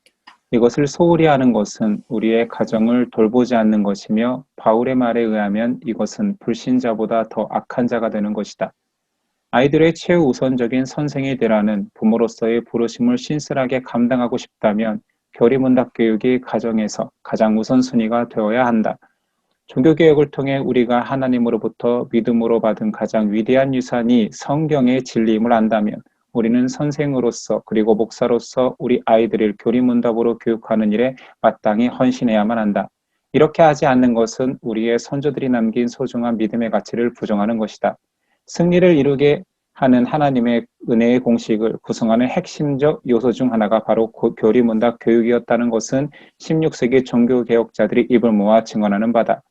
[SPEAKER 2] 이것을 소홀히 하는 것은 우리의 가정을 돌보지 않는 것이며 바울의 말에 의하면 이것은 불신자보다 더 악한 자가 되는 것이다. 아이들의 최우선적인 선생이 되라는 부모로서의 부르심을 신실하게 감당하고 싶다면 교리문답 교육이 가정에서 가장 우선순위가 되어야 한다. 종교개혁을 통해 우리가 하나님으로부터 믿음으로 받은 가장 위대한 유산이 성경의 진리임을 안다면 우리는 선생으로서 그리고 목사로서 우리 아이들을 교리문답으로 교육하는 일에 마땅히 헌신해야만 한다. 이렇게 하지 않는 것은 우리의 선조들이 남긴 소중한 믿음의 가치를 부정하는 것이다. 승리를 이루게 하는 하나님의 은혜의 공식을 구성하는 핵심적 요소 중 하나가 바로 교리문답 교육이었다는 것은 16세기 종교개혁자들이 입을 모아 증언하는 바다.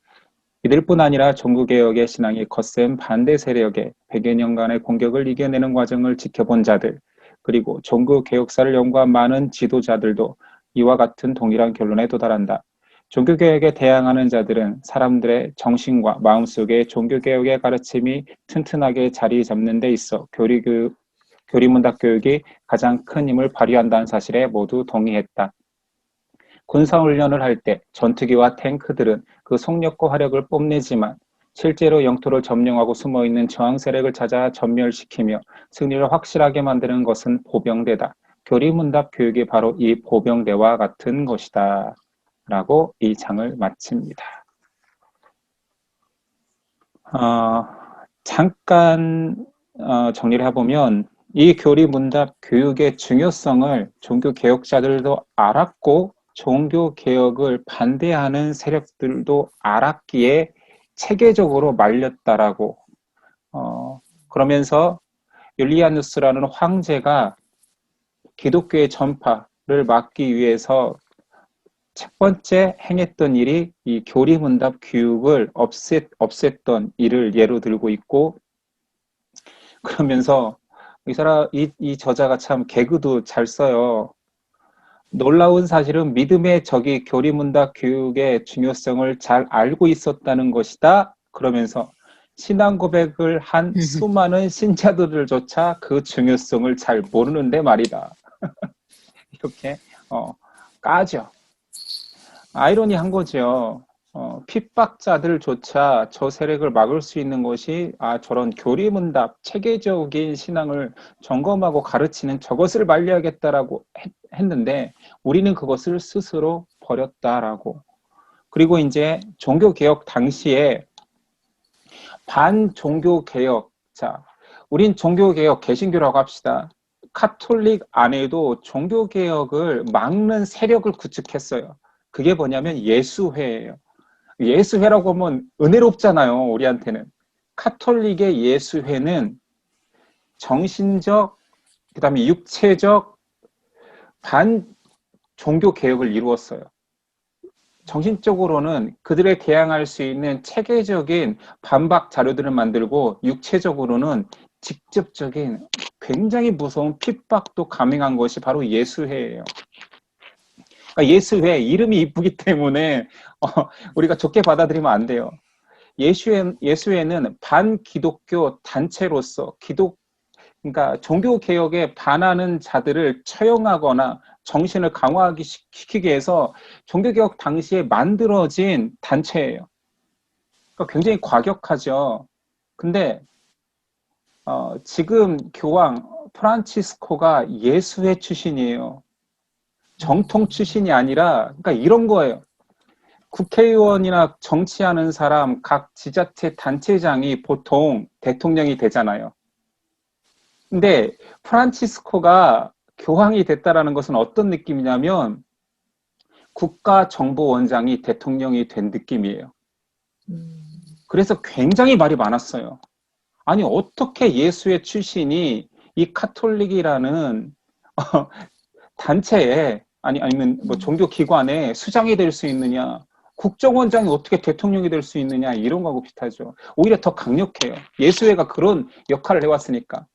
[SPEAKER 2] 이들뿐 아니라 종교개혁의 신앙이 거센 반대 세력의 100여 년간의 공격을 이겨내는 과정을 지켜본 자들, 그리고 종교개혁사를 연구한 많은 지도자들도 이와 같은 동일한 결론에 도달한다. 종교개혁에 대항하는 자들은 사람들의 정신과 마음속에 종교개혁의 가르침이 튼튼하게 자리 잡는 데 있어 교리문답 교육이 가장 큰 힘을 발휘한다는 사실에 모두 동의했다. 군사훈련을 할 때 전투기와 탱크들은 그 속력과 화력을 뽐내지만 실제로 영토를 점령하고 숨어있는 저항 세력을 찾아 전멸시키며 승리를 확실하게 만드는 것은 보병대다. 교리문답 교육이 바로 이 보병대와 같은 것이다. 라고 이 장을 마칩니다. 잠깐 정리를 해보면 이 교리문답 교육의 중요성을 종교개혁자들도 알았고 종교개혁을 반대하는 세력들도 알았기에 체계적으로 말렸다라고 그러면서 율리아누스라는 황제가 기독교의 전파를 막기 위해서 첫 번째 행했던 일이 이 교리문답 교육을 없앴던 일을 예로 들고 있고, 그러면서 이 저자가 참 개그도 잘 써요. 놀라운 사실은 믿음의 적이 교리문답 교육의 중요성을 잘 알고 있었다는 것이다. 그러면서 신앙 고백을 한 수많은 신자들조차 그 중요성을 잘 모르는데 말이다. 이렇게 까죠. 아이러니한 거죠. 핍박자들조차 저 세력을 막을 수 있는 것이 저런 교리문답 체계적인 신앙을 점검하고 가르치는 저것을 말려야겠다라고 했는데 우리는 그것을 스스로 버렸다라고. 그리고 이제 종교개혁 당시에 반종교개혁, 우린 종교개혁 개신교라고 합시다. 카톨릭 안에도 종교개혁을 막는 세력을 구축했어요. 그게 뭐냐면 예수회예요. 예수회라고 하면 은혜롭잖아요, 우리한테는. 카톨릭의 예수회는 정신적, 그 다음에 육체적 반종교개혁을 이루었어요. 정신적으로는 그들을 개양할 수 있는 체계적인 반박 자료들을 만들고 육체적으로는 직접적인 굉장히 무서운 핍박도 감행한 것이 바로 예수회예요. 그러니까 예수회 이름이 이쁘기 때문에 우리가 좋게 받아들이면 안 돼요. 예수회는 반기독교 단체로서 그러니까 종교개혁에 반하는 자들을 처형하거나 정신을 시키기 위해서 종교개혁 당시에 만들어진 단체예요. 그러니까 굉장히 과격하죠. 근데 지금 교황 프란치스코가 예수회 출신이에요. 정통 출신이 아니라, 그러니까 이런 거예요. 국회의원이나 정치하는 사람, 각 지자체 단체장이 보통 대통령이 되잖아요. 근데 프란치스코가 교황이 됐다라는 것은 어떤 느낌이냐면 국가정보원장이 대통령이 된 느낌이에요. 그래서 굉장히 말이 많았어요. 아니 어떻게 예수의 출신이 이 카톨릭이라는 단체에 아니면 뭐 종교기관에 수장이 될 수 있느냐, 국정원장이 어떻게 대통령이 될 수 있느냐, 이런 거하고 비슷하죠. 오히려 더 강력해요. 예수회가 그런 역할을 해왔으니까.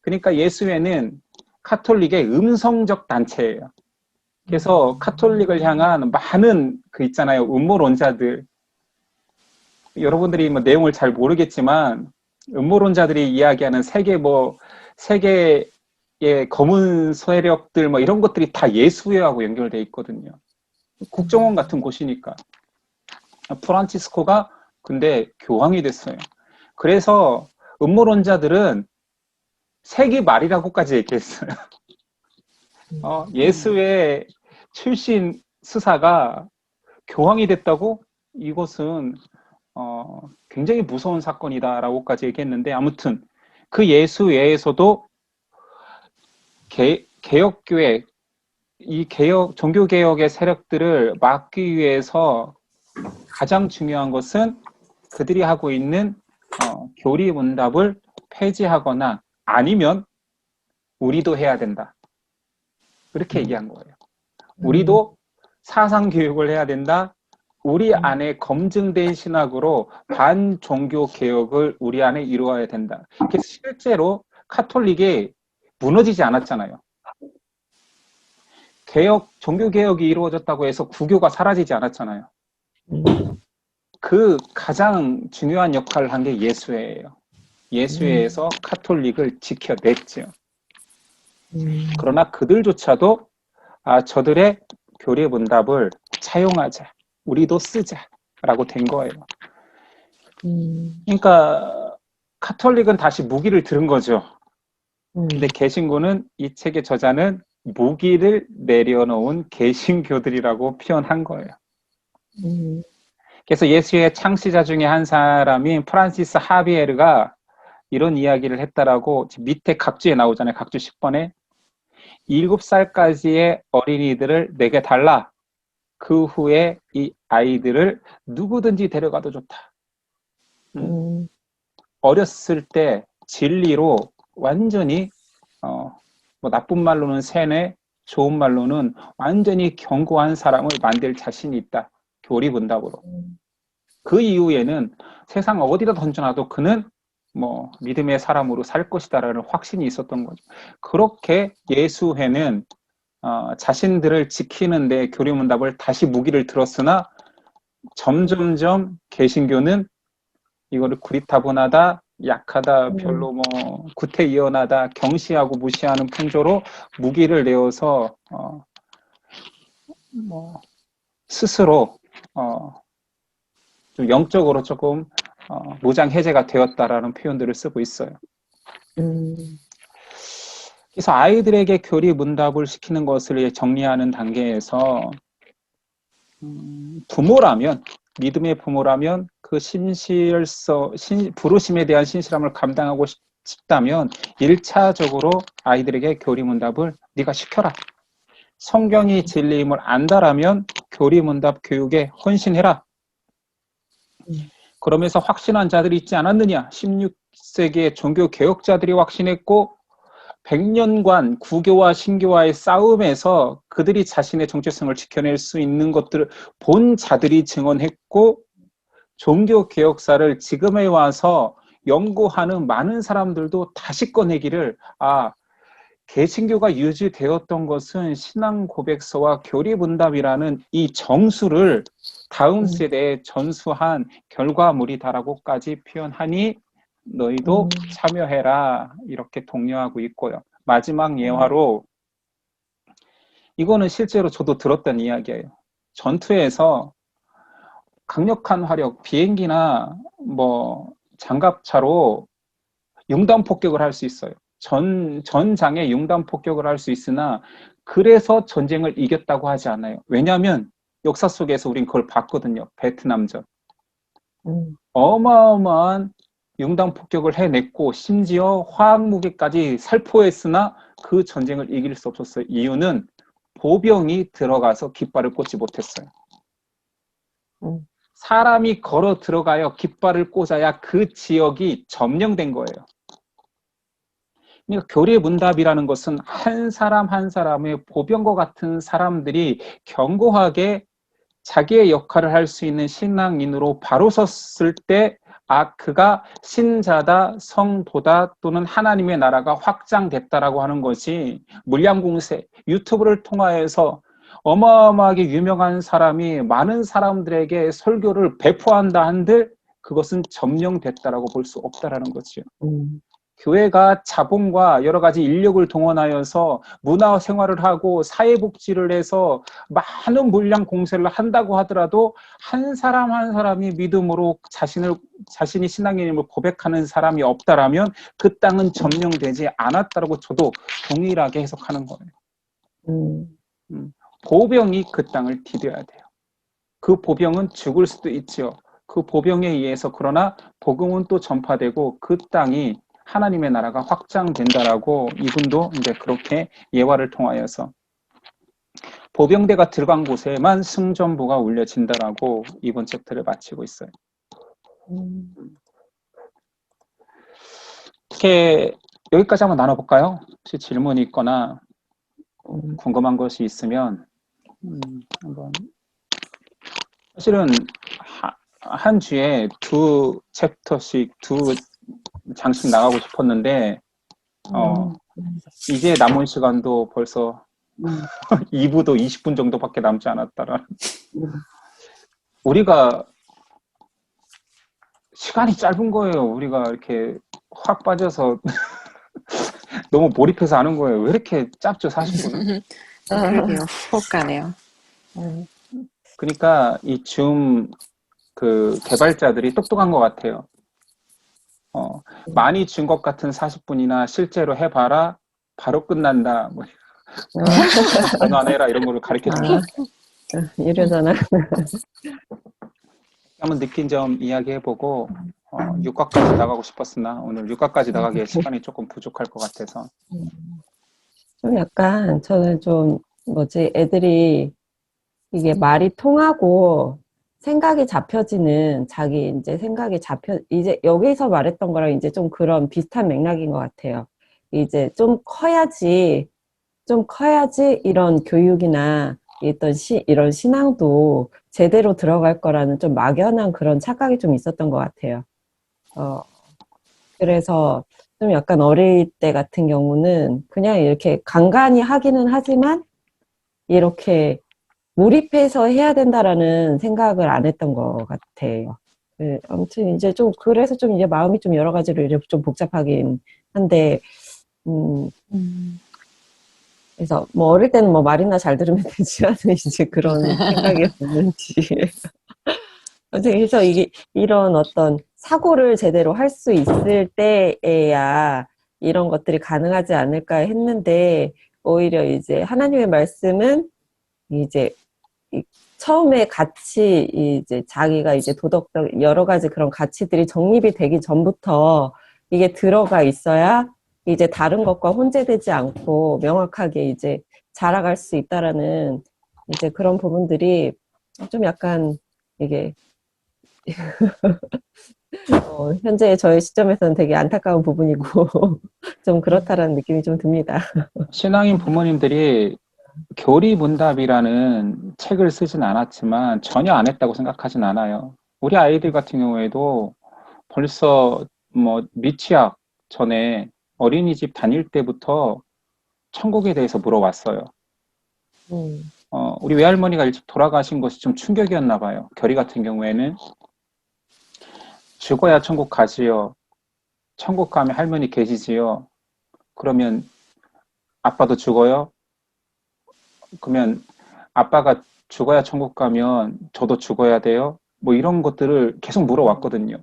[SPEAKER 2] 그러니까 예수회는 카톨릭의 음성적 단체예요. 그래서 카톨릭을 향한 많은 있잖아요, 음모론자들. 여러분들이 뭐 내용을 잘 모르겠지만 음모론자들이 이야기하는 세계의 검은 세력들 뭐 이런 것들이 다 예수회하고 연결돼 있거든요. 국정원 같은 곳이니까. 프란치스코가 근데 교황이 됐어요. 그래서 음모론자들은 세기 말이라고까지 얘기했어요. 예수회 출신 스사가 교황이 됐다고? 이것은 굉장히 무서운 사건이다라고까지 얘기했는데, 아무튼 그 예수회에서도 개혁교회, 이 종교개혁의 세력들을 막기 위해서 가장 중요한 것은 그들이 하고 있는 교리문답을 폐지하거나 아니면 우리도 해야 된다. 그렇게 얘기한 거예요. 우리도 사상교육을 해야 된다. 우리 안에 검증된 신학으로 반종교개혁을 우리 안에 이루어야 된다. 그래서 실제로 카톨릭이 무너지지 않았잖아요. 종교개혁이 이루어졌다고 해서 구교가 사라지지 않았잖아요. 그 가장 중요한 역할을 한 게 예수회예요. 예수회에서 카톨릭을 지켜냈죠. 그러나 그들조차도 저들의 교리문답을 차용하자, 우리도 쓰자라고 된 거예요. 그러니까 카톨릭은 다시 무기를 들은 거죠.
[SPEAKER 3] 음,
[SPEAKER 2] 근데 개신교는 이 책의 저자는 무기를 내려놓은 개신교들이라고 표현한 거예요.
[SPEAKER 3] 음,
[SPEAKER 2] 그래서 예수의 창시자 중에 한 사람인 프란시스 하비에르가 이런 이야기를 했다라고 밑에 각주에 나오잖아요. 각주 10번에 7살까지의 어린이들을 내게 달라. 그 후에 이 아이들을 누구든지 데려가도 좋다.
[SPEAKER 3] 음,
[SPEAKER 2] 어렸을 때 진리로 완전히 뭐 나쁜 말로는 세뇌, 좋은 말로는 완전히 견고한 사람을 만들 자신이 있다. 교리문답으로. 그 이후에는 세상 어디다 던져놔도 그는 뭐 믿음의 사람으로 살 것이다라는 확신이 있었던 거죠. 그렇게 예수회는 자신들을 지키는데 교리문답을 다시 무기를 들었으나 점점점 개신교는 이거를 구리타분하다, 약하다, 별로 뭐 구태의연하다, 경시하고 무시하는 풍조로 무기를 내어서 뭐 스스로 좀 영적으로 조금 무장 해제가 되었다라는 표현들을 쓰고 있어요. 그래서 아이들에게 교리 문답을 시키는 것을 정리하는 단계에서 부모라면 믿음의 부모라면 그 부르심에 대한 신실함을 감당하고 싶다면 1차적으로 아이들에게 교리 문답을 네가 시켜라. 성경이 진리임을 안다라면 교리 문답 교육에 헌신해라. 그러면서 확신한 자들이 있지 않았느냐. 16세기의 종교 개혁자들이 확신했고 100년간 구교와 신교와의 싸움에서 그들이 자신의 정체성을 지켜낼 수 있는 것들을 본 자들이 증언했고 종교 개혁사를 지금에 와서 연구하는 많은 사람들도 다시 꺼내기를 개신교가 유지되었던 것은 신앙 고백서와 교리문답이라는 이 정수를 다음 세대에 전수한 결과물이다라고까지 표현하니 너희도 참여해라 이렇게 독려하고 있고요. 마지막 예화로 이거는 실제로 저도 들었던 이야기예요. 전투에서 강력한 화력, 비행기나 뭐 장갑차로 융단 폭격을 할 수 있어요. 전장에 융단 폭격을 할 수 있으나 그래서 전쟁을 이겼다고 하지 않아요. 왜냐하면 역사 속에서 우린 그걸 봤거든요. 베트남전. 어마어마한 융단 폭격을 해냈고 심지어 화학무기까지 살포했으나 그 전쟁을 이길 수 없었어요. 이유는 보병이 들어가서 깃발을 꽂지 못했어요. 사람이 걸어 들어가야 깃발을 꽂아야 그 지역이 점령된 거예요. 그러니까 교리의 문답이라는 것은 한 사람 한 사람의 보병과 같은 사람들이 견고하게 자기의 역할을 할 수 있는 신앙인으로 바로 섰을 때 그가 신자다, 성도다 또는 하나님의 나라가 확장됐다라고 하는 것이 물량공세, 유튜브를 통하여서 어마어마하게 유명한 사람이 많은 사람들에게 설교를 배포한다 한들 그것은 점령됐다라고 볼 수 없다라는 거죠. 교회가 자본과 여러 가지 인력을 동원하여서 문화 생활을 하고 사회복지를 해서 많은 물량 공세를 한다고 하더라도 한 사람 한 사람이 믿음으로 자신이 신앙인임을 고백하는 사람이 없다라면 그 땅은 점령되지 않았다라고 저도 동일하게 해석하는 거예요. 보병이 그 땅을 디뎌야 돼요. 그 보병은 죽을 수도 있죠. 그 보병에 의해서 그러나 복음은 또 전파되고 그 땅이 하나님의 나라가 확장된다라고 이분도 이제 그렇게 예화를 통하여서 보병대가 들어간 곳에만 승전보가 울려진다라고 이번 챕터를 마치고 있어요. 이렇게 여기까지 한번 나눠볼까요? 혹시 질문이 있거나 궁금한 것이 있으면 한번. 사실은 한 주에 2챕터씩 2장씩 나가고 싶었는데 이제 남은 시간도 벌써 2부도 20분 정도밖에 남지 않았다라. 우리가 시간이 짧은 거예요. 우리가 이렇게 확 빠져서 너무 몰입해서 하는 거예요. 왜 이렇게 짧죠, 40분은?
[SPEAKER 4] 그러게요. 훅 가네요.
[SPEAKER 2] 그러니까 이 줌 그 개발자들이 똑똑한 것 같아요. 많이 준 것 같은 40분이나 실제로 해봐라. 바로 끝난다. 뭐, 전환해라 이런 거를 가르쳐 주는
[SPEAKER 3] 아, 이러잖아.
[SPEAKER 2] 한번 느낀 점 이야기해보고 육과까지 나가고 싶었으나 오늘 육과까지 나가기에 시간이 조금 부족할 것 같아서
[SPEAKER 3] 좀 약간 저는 좀 뭐지 애들이 이게 말이 통하고 생각이 잡혀지는 자기 이제 생각이 잡혀 이제 여기서 말했던 거랑 이제 좀 그런 비슷한 맥락인 것 같아요. 이제 좀 커야지 이런 교육이나 이런 신앙도 제대로 들어갈 거라는 좀 막연한 그런 착각이 좀 있었던 것 같아요. 어, 그래서 좀 약간 어릴 때 같은 경우는 그냥 이렇게 간간히 하기는 하지만 이렇게 몰입해서 해야 된다라는 생각을 안 했던 것 같아요. 네, 아무튼 이제 좀 그래서 좀 이제 마음이 좀 여러 가지로 이제 좀 복잡하긴 한데, 그래서 뭐 어릴 때는 뭐 말이나 잘 들으면 되지 않은 이제 그런 생각이었는지. 그래서 이게 이런 어떤 사고를 제대로 할 수 있을 때에야 이런 것들이 가능하지 않을까 했는데, 오히려 이제 하나님의 말씀은 이제 처음에 같이 이제 자기가 이제 도덕적 여러 가지 그런 가치들이 정립이 되기 전부터 이게 들어가 있어야 이제 다른 것과 혼재되지 않고 명확하게 이제 자라갈 수 있다라는 이제 그런 부분들이 좀 약간 이게 현재 저의 시점에서는 되게 안타까운 부분이고 좀 그렇다라는 느낌이 좀 듭니다.
[SPEAKER 2] 신앙인 부모님들이 교리문답이라는 책을 쓰진 않았지만 전혀 안 했다고 생각하진 않아요. 우리 아이들 같은 경우에도 벌써 뭐 미취학 전에 어린이집 다닐 때부터 천국에 대해서 물어봤어요. 우리 외할머니가 일찍 돌아가신 것이 좀 충격이었나 봐요. 결이 같은 경우에는 죽어야 천국 가지요. 천국 가면 할머니 계시지요. 그러면 아빠도 죽어요? 그러면 아빠가 죽어야 천국 가면 저도 죽어야 돼요? 뭐 이런 것들을 계속 물어왔거든요.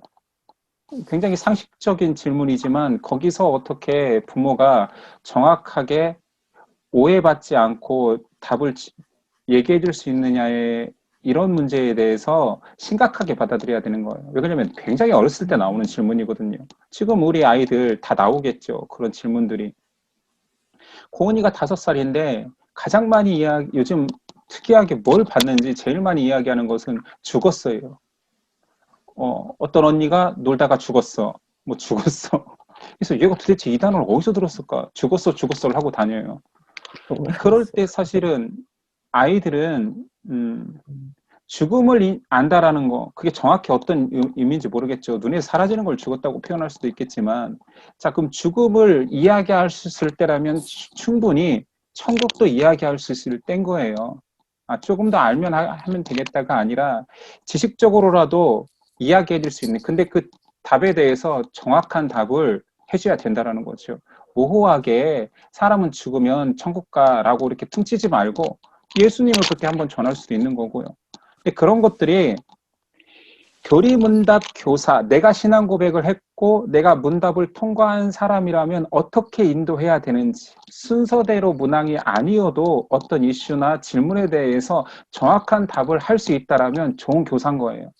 [SPEAKER 2] 굉장히 상식적인 질문이지만 거기서 어떻게 부모가 정확하게 오해받지 않고 답을 얘기해 줄 수 있느냐의 이런 문제에 대해서 심각하게 받아들여야 되는 거예요. 왜 그러냐면 굉장히 어렸을 때 나오는 질문이거든요. 지금 우리 아이들 다 나오겠죠. 그런 질문들이. 고은이가 5살인데 가장 많이 요즘 특이하게 뭘 봤는지 제일 많이 이야기하는 것은 죽었어요. 어떤 언니가 놀다가 죽었어. 뭐 죽었어. 그래서 얘가 도대체 이 단어를 어디서 들었을까? 죽었어를 하고 다녀요. 그럴 때 사실은 아이들은 죽음을 안다라는 거, 그게 정확히 어떤 의미인지 모르겠죠. 눈에 사라지는 걸 죽었다고 표현할 수도 있겠지만, 자, 그럼 죽음을 이야기할 수 있을 때라면 충분히 천국도 이야기할 수 있을 때인 거예요. 조금 더 알면 하면 되겠다가 아니라 지식적으로라도 이야기해 줄 수 있는, 근데 그 답에 대해서 정확한 답을 해줘야 된다라는 거죠. 모호하게 사람은 죽으면 천국 가라고 이렇게 퉁치지 말고 예수님을 그렇게 한번 전할 수도 있는 거고요. 근데 그런 것들이 교리문답 교사, 내가 신앙 고백을 했고 내가 문답을 통과한 사람이라면 어떻게 인도해야 되는지 순서대로 문항이 아니어도 어떤 이슈나 질문에 대해서 정확한 답을 할 수 있다라면 좋은 교사인 거예요.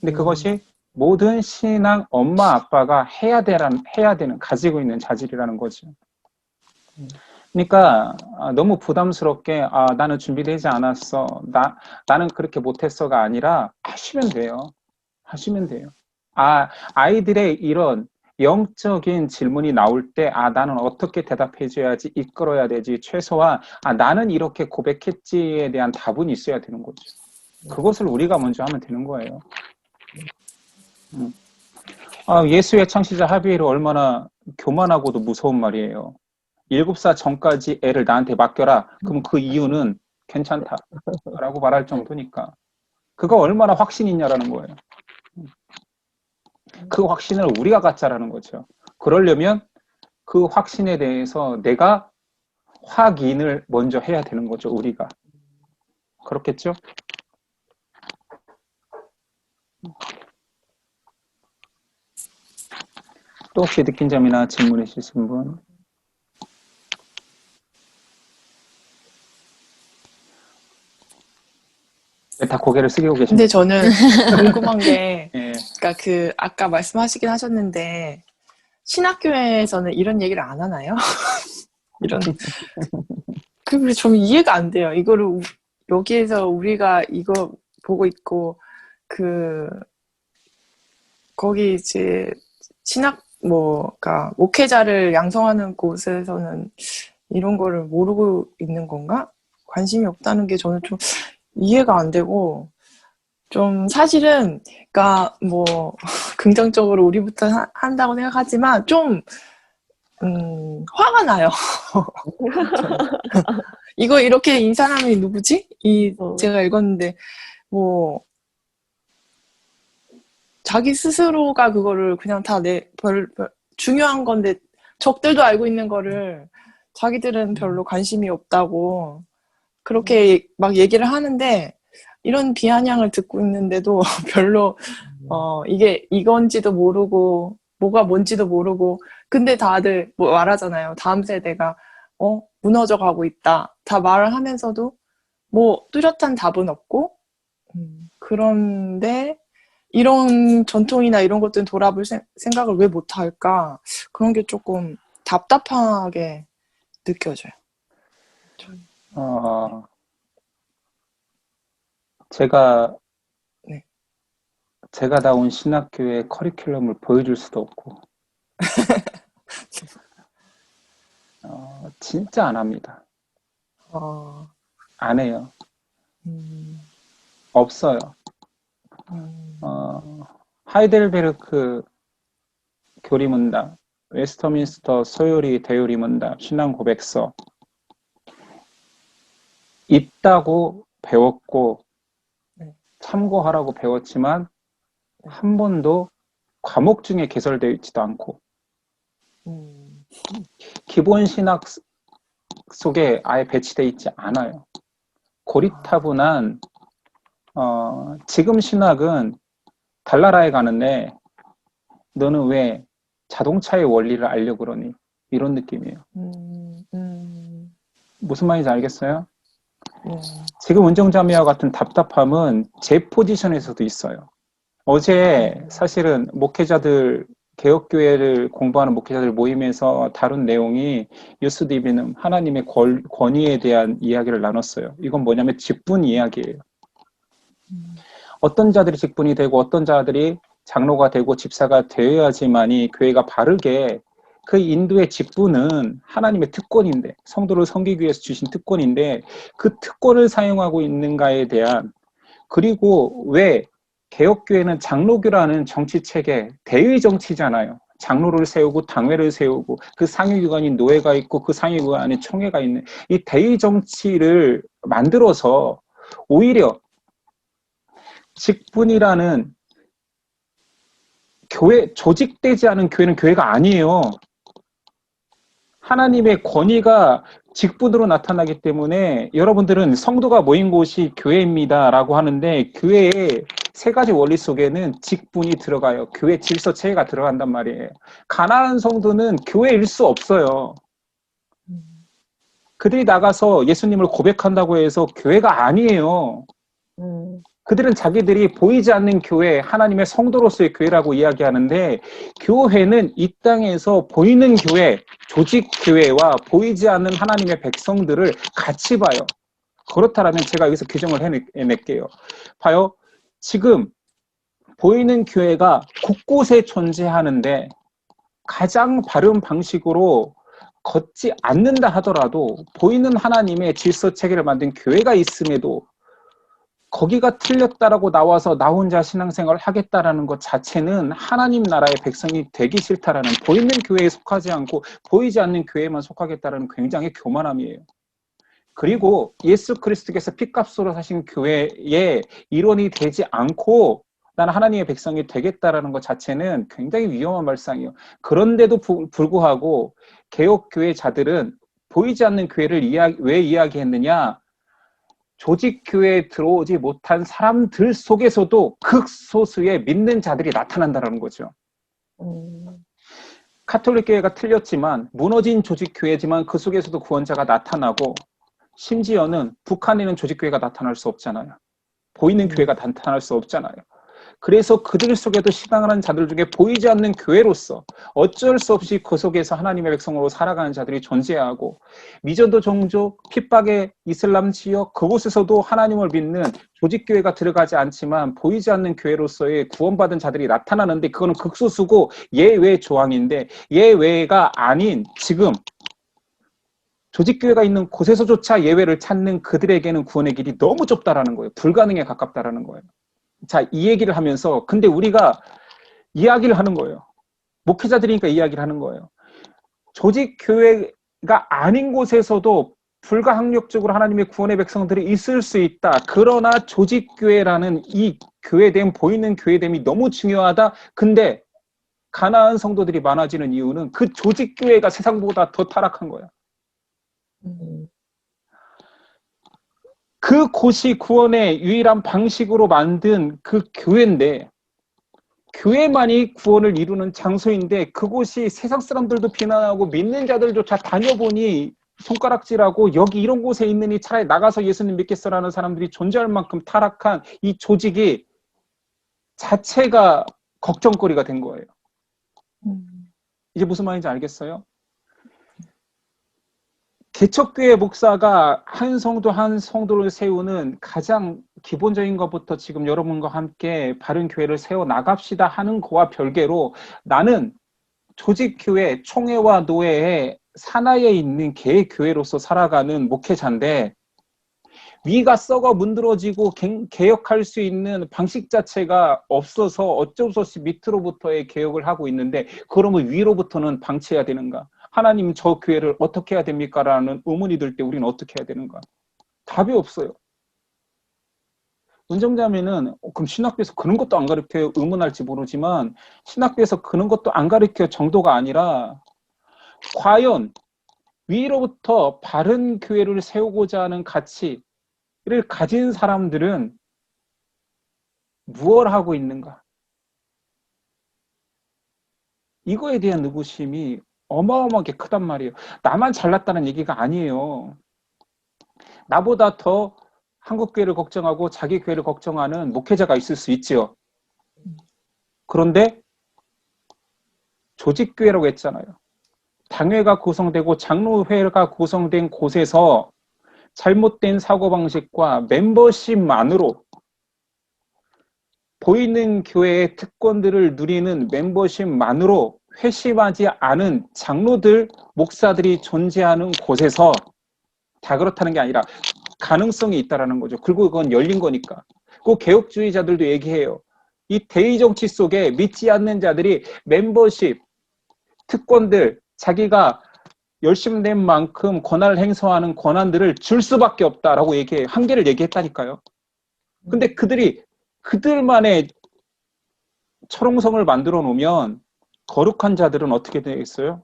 [SPEAKER 2] 근데 그것이 모든 신앙 엄마 아빠가 해야 되는 가지고 있는 자질이라는 거죠. 그러니까 너무 부담스럽게 나는 준비되지 않았어. 나는 그렇게 못했어가 아니라 하시면 돼요. 하시면 돼요. 아이들의 이런 영적인 질문이 나올 때 나는 어떻게 대답해 줘야지 이끌어야 되지 최소한 나는 이렇게 고백했지에 대한 답은 있어야 되는 거죠. 그것을 우리가 먼저 하면 되는 거예요. 예수의 창시자 하비엘이 얼마나 교만하고도 무서운 말이에요. 7살 전까지 애를 나한테 맡겨라. 그럼 그 이유는 괜찮다. 라고 말할 정도니까. 그거 얼마나 확신이 있냐라는 거예요. 그 확신을 우리가 갖자라는 거죠. 그러려면 그 확신에 대해서 내가 확인을 먼저 해야 되는 거죠. 우리가. 그렇겠죠? 또 혹시 느낀 점이나 질문 있으신 분? 왜 다 고개를 숙이고 계십니까?
[SPEAKER 1] 근데 저는 궁금한 게,
[SPEAKER 2] 예.
[SPEAKER 1] 그러니까 아까 말씀하시긴 하셨는데, 신학교에서는 이런 얘기를 안 하나요? 이런, 그게 좀 이해가 안 돼요. 여기에서 우리가 이거 보고 있고, 거기 이제, 그러니까 목회자를 양성하는 곳에서는 이런 거를 모르고 있는 건가? 관심이 없다는 게 저는 좀 이해가 안 되고, 좀 사실은, 그러니까 긍정적으로 우리부터 한다고 생각하지만, 좀, 화가 나요. 저는. 이거 이렇게 이 사람이 누구지? 제가 읽었는데, 뭐, 자기 스스로가 그거를 그냥 다 중요한 건데, 적들도 알고 있는 거를 자기들은 별로 관심이 없다고, 그렇게 막 얘기를 하는데, 이런 비아냥을 듣고 있는데도 별로, 이게 이건지도 모르고, 뭐가 뭔지도 모르고, 근데 다들 뭐 말하잖아요. 다음 세대가, 무너져 가고 있다. 다 말을 하면서도, 뭐, 뚜렷한 답은 없고, 그런데, 이런 전통이나 이런 것들은 돌아볼 생각을 왜 못할까? 그런 게 조금 답답하게 느껴져요.
[SPEAKER 2] 어, 제가
[SPEAKER 1] 네.
[SPEAKER 2] 나온 신학교의 커리큘럼을 보여줄 수도 없고, 진짜 안 합니다.
[SPEAKER 1] 어,
[SPEAKER 2] 안 해요.
[SPEAKER 1] 음,
[SPEAKER 2] 없어요.
[SPEAKER 1] 음,
[SPEAKER 2] 하이델베르크 교리문답, 웨스터민스터 소요리 대요리문답, 신앙고백서 있다고 배웠고
[SPEAKER 1] 네.
[SPEAKER 2] 참고하라고 배웠지만 한 번도 과목 중에 개설되어 있지도 않고 기본 신학 속에 아예 배치되어 있지 않아요. 고리타분한 지금 신학은 달나라에 가는데 너는 왜 자동차의 원리를 알려고 그러니? 이런 느낌이에요. 무슨 말인지 알겠어요? 지금 운정자매와 같은 답답함은 제 포지션에서도 있어요. 어제 사실은 목회자들, 개혁교회를 공부하는 목회자들 모임에서 다룬 내용이 유스디비는 하나님의 권위에 대한 이야기를 나눴어요. 이건 뭐냐면 직분 이야기예요. 어떤 자들이 직분이 되고 어떤 자들이 장로가 되고 집사가 되어야지만이 교회가 바르게 그 인도의 직분은 하나님의 특권인데 성도를 섬기기 위해서 주신 특권인데 그 특권을 사용하고 있는가에 대한 그리고 왜 개혁교회는 장로교라는 정치체계 대의 정치잖아요. 장로를 세우고 당회를 세우고 그 상위기관인 노회가 있고 그 상위기관 안에 총회가 있는 이 대의 정치를 만들어서 오히려 직분이라는 교회, 조직되지 않은 교회는 교회가 아니에요. 하나님의 권위가 직분으로 나타나기 때문에 여러분들은 성도가 모인 곳이 교회입니다 라고 하는데 교회의 세 가지 원리 속에는 직분이 들어가요. 교회 질서 체계가 들어간단 말이에요. 가난한 성도는 교회일 수 없어요. 그들이 나가서 예수님을 고백한다고 해서 교회가 아니에요. 그들은 자기들이 보이지 않는 교회, 하나님의 성도로서의 교회라고 이야기하는데 교회는 이 땅에서 보이는 교회, 조직 교회와 보이지 않는 하나님의 백성들을 같이 봐요. 그렇다면 제가 여기서 규정을 해낼게요. 봐요. 지금 보이는 교회가 곳곳에 존재하는데 가장 바른 방식으로 걷지 않는다 하더라도 보이는 하나님의 질서 체계를 만든 교회가 있음에도 거기가 틀렸다라고 나와서 나 혼자 신앙생활을 하겠다라는 것 자체는 하나님 나라의 백성이 되기 싫다라는 보이는 교회에 속하지 않고 보이지 않는 교회에만 속하겠다라는 굉장히 교만함이에요. 그리고 예수 그리스도께서 피값으로 사신 교회의 일원이 되지 않고 나는 하나님의 백성이 되겠다라는 것 자체는 굉장히 위험한 발상이에요. 그런데도 불구하고 개혁교회자들은 보이지 않는 교회를 왜 이야기했느냐? 조직교회에 들어오지 못한 사람들 속에서도 극소수의 믿는 자들이 나타난다는 거죠. 카톨릭 교회가 틀렸지만 무너진 조직교회지만 그 속에서도 구원자가 나타나고, 심지어는 북한에는 조직교회가 나타날 수 없잖아요. 보이는 교회가 나타날 수 없잖아요. 그래서 그들 속에도 신앙하는 자들 중에 보이지 않는 교회로서 어쩔 수 없이 그 속에서 하나님의 백성으로 살아가는 자들이 존재하고, 미전도 종족, 핍박의 이슬람 지역, 그곳에서도 하나님을 믿는 조직교회가 들어가지 않지만 보이지 않는 교회로서의 구원받은 자들이 나타나는데, 그거는 극소수고 예외 조항인데, 예외가 아닌 지금 조직교회가 있는 곳에서조차 예외를 찾는 그들에게는 구원의 길이 너무 좁다라는 거예요. 불가능에 가깝다라는 거예요. 자, 이 얘기를 하면서 근데 우리가 이야기를 하는 거예요. 목회자들이니까 이야기를 하는 거예요. 조직교회가 아닌 곳에서도 불가항력적으로 하나님의 구원의 백성들이 있을 수 있다. 그러나 조직교회라는 이 교회됨, 보이는 교회됨이 너무 중요하다. 근데 가난한 성도들이 많아지는 이유는 그 조직교회가 세상보다 더 타락한 거예요. 그 곳이 구원의 유일한 방식으로 만든 그 교회인데, 교회만이 구원을 이루는 장소인데, 그곳이 세상 사람들도 비난하고 믿는 자들조차 다녀보니 손가락질하고 여기 이런 곳에 있느니 차라리 나가서 예수님 믿겠어라는 사람들이 존재할 만큼 타락한 이 조직이 자체가 걱정거리가 된 거예요. 이제 무슨 말인지 알겠어요? 개척교회 목사가 한 성도 한 성도를 세우는 가장 기본적인 것부터 지금 여러분과 함께 바른 교회를 세워 나갑시다 하는 거와 별개로, 나는 조직교회, 총회와 노회의 산하에 있는 개교회로서 살아가는 목회자인데, 위가 썩어 문드러지고 개혁할 수 있는 방식 자체가 없어서 어쩔 수 없이 밑으로부터의 개혁을 하고 있는데, 그러면 위로부터는 방치해야 되는가? 하나님, 저 교회를 어떻게 해야 됩니까? 라는 의문이 들 때 우리는 어떻게 해야 되는가? 답이 없어요. 은정자매는 그럼 신학교에서 그런 것도 안 가르쳐요? 의문할지 모르지만 신학교에서 그런 것도 안 가르쳐 정도가 아니라, 과연 위로부터 바른 교회를 세우고자 하는 가치를 가진 사람들은 무엇을 하고 있는가? 이거에 대한 의구심이 어마어마하게 크단 말이에요. 나만 잘났다는 얘기가 아니에요. 나보다 더 한국 교회를 걱정하고 자기 교회를 걱정하는 목회자가 있을 수 있지요. 그런데 조직교회라고 했잖아요. 당회가 구성되고 장로회가 구성된 곳에서 잘못된 사고방식과 멤버십만으로 보이는 교회의 특권들을 누리는 멤버십만으로 회심하지 않은 장로들, 목사들이 존재하는 곳에서, 다 그렇다는 게 아니라 가능성이 있다라는 거죠. 그리고 그건 열린 거니까. 그 개혁주의자들도 얘기해요. 이 대의정치 속에 믿지 않는 자들이 멤버십, 특권들, 자기가 열심히 낸 만큼 권한을 행사하는 권한들을 줄 수밖에 없다라고 얘기해요. 한계를 얘기했다니까요. 근데 그들이 그들만의 철옹성을 만들어 놓으면 거룩한 자들은 어떻게 되겠어요?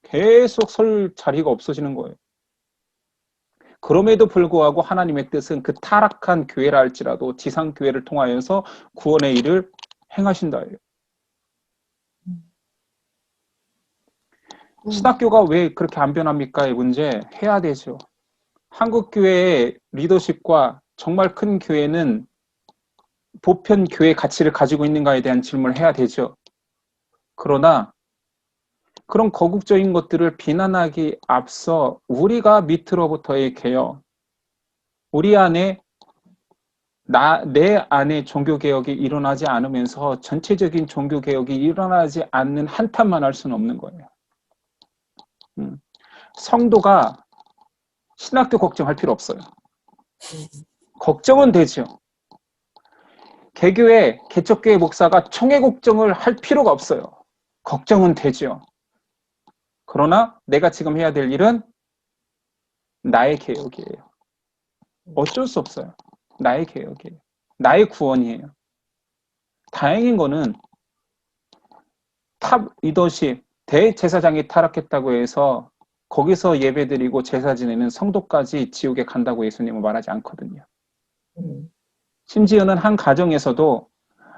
[SPEAKER 2] 계속 설 자리가 없어지는 거예요. 그럼에도 불구하고 하나님의 뜻은 그 타락한 교회라 할지라도 지상교회를 통하여서 구원의 일을 행하신다예요. 신학교가 왜 그렇게 안 변합니까?의 문제 해야 되죠. 한국교회의 리더십과 정말 큰 교회는 보편 교회 가치를 가지고 있는가에 대한 질문을 해야 되죠. 그러나 그런 거국적인 것들을 비난하기 앞서 우리가 밑으로부터의 개혁, 우리 안에 내 안에 종교개혁이 일어나지 않으면서 전체적인 종교개혁이 일어나지 않는 한탄만 할 수는 없는 거예요. 성도가 신학교 걱정할 필요 없어요. 걱정은 되죠. 개교회, 개척교회 목사가 총회 걱정을 할 필요가 없어요. 걱정은 되죠. 그러나 내가 지금 해야 될 일은 나의 개혁이에요. 어쩔 수 없어요. 나의 개혁이에요. 나의 구원이에요. 다행인 거는 탑 리더십, 대제사장이 타락했다고 해서 거기서 예배드리고 제사 지내는 성도까지 지옥에 간다고 예수님은 말하지 않거든요. 심지어는 한 가정에서도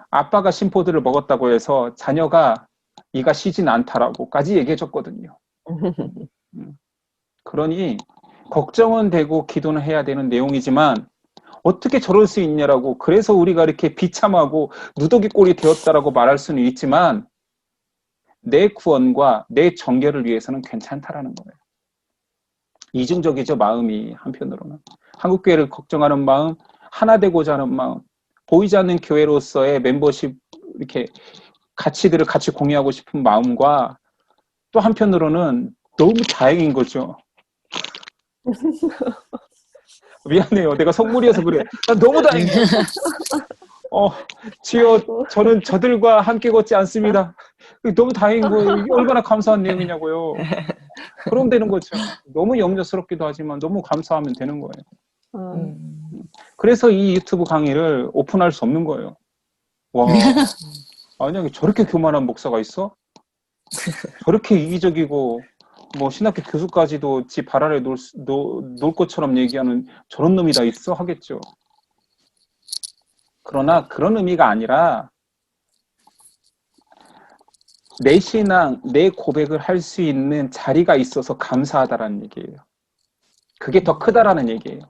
[SPEAKER 2] 아빠가 심포도를 먹었다고 해서 자녀가 이가 쉬진 않다라고까지 얘기해 줬거든요. 그러니 걱정은 되고 기도는 해야 되는 내용이지만 어떻게 저럴 수 있냐라고, 그래서 우리가 이렇게 비참하고 누더기 꼴이 되었다라고 말할 수는 있지만 내 구원과 내 정결을 위해서는 괜찮다라는 거예요. 이중적이죠, 마음이. 한편으로는 한국교회를 걱정하는 마음, 하나 되고자 하는 마음, 보이지 않는 교회로서의 멤버십, 이렇게 가치들을 같이 공유하고 싶은 마음과, 또 한편으로는 너무 다행인 거죠. 미안해요, 내가 성물이어서 그래. 난 너무 다행이에요. 주여, 저는 저들과 함께 걷지 않습니다. 너무 다행인 거예요. 이게 얼마나 감사한 내용이냐고요. 그럼 되는 거죠. 너무 염려스럽기도 하지만 너무 감사하면 되는 거예요. 그래서 이 유튜브 강의를 오픈할 수 없는 거예요. 와, 만약에 저렇게 교만한 목사가 있어? 저렇게 이기적이고 뭐 신학교 교수까지도 지 발 아래 놓을 것처럼 얘기하는 저런 놈이 다 있어? 하겠죠. 그러나 그런 의미가 아니라 내 신앙, 내 고백을 할 수 있는 자리가 있어서 감사하다라는 얘기예요. 그게 더 크다라는 얘기예요.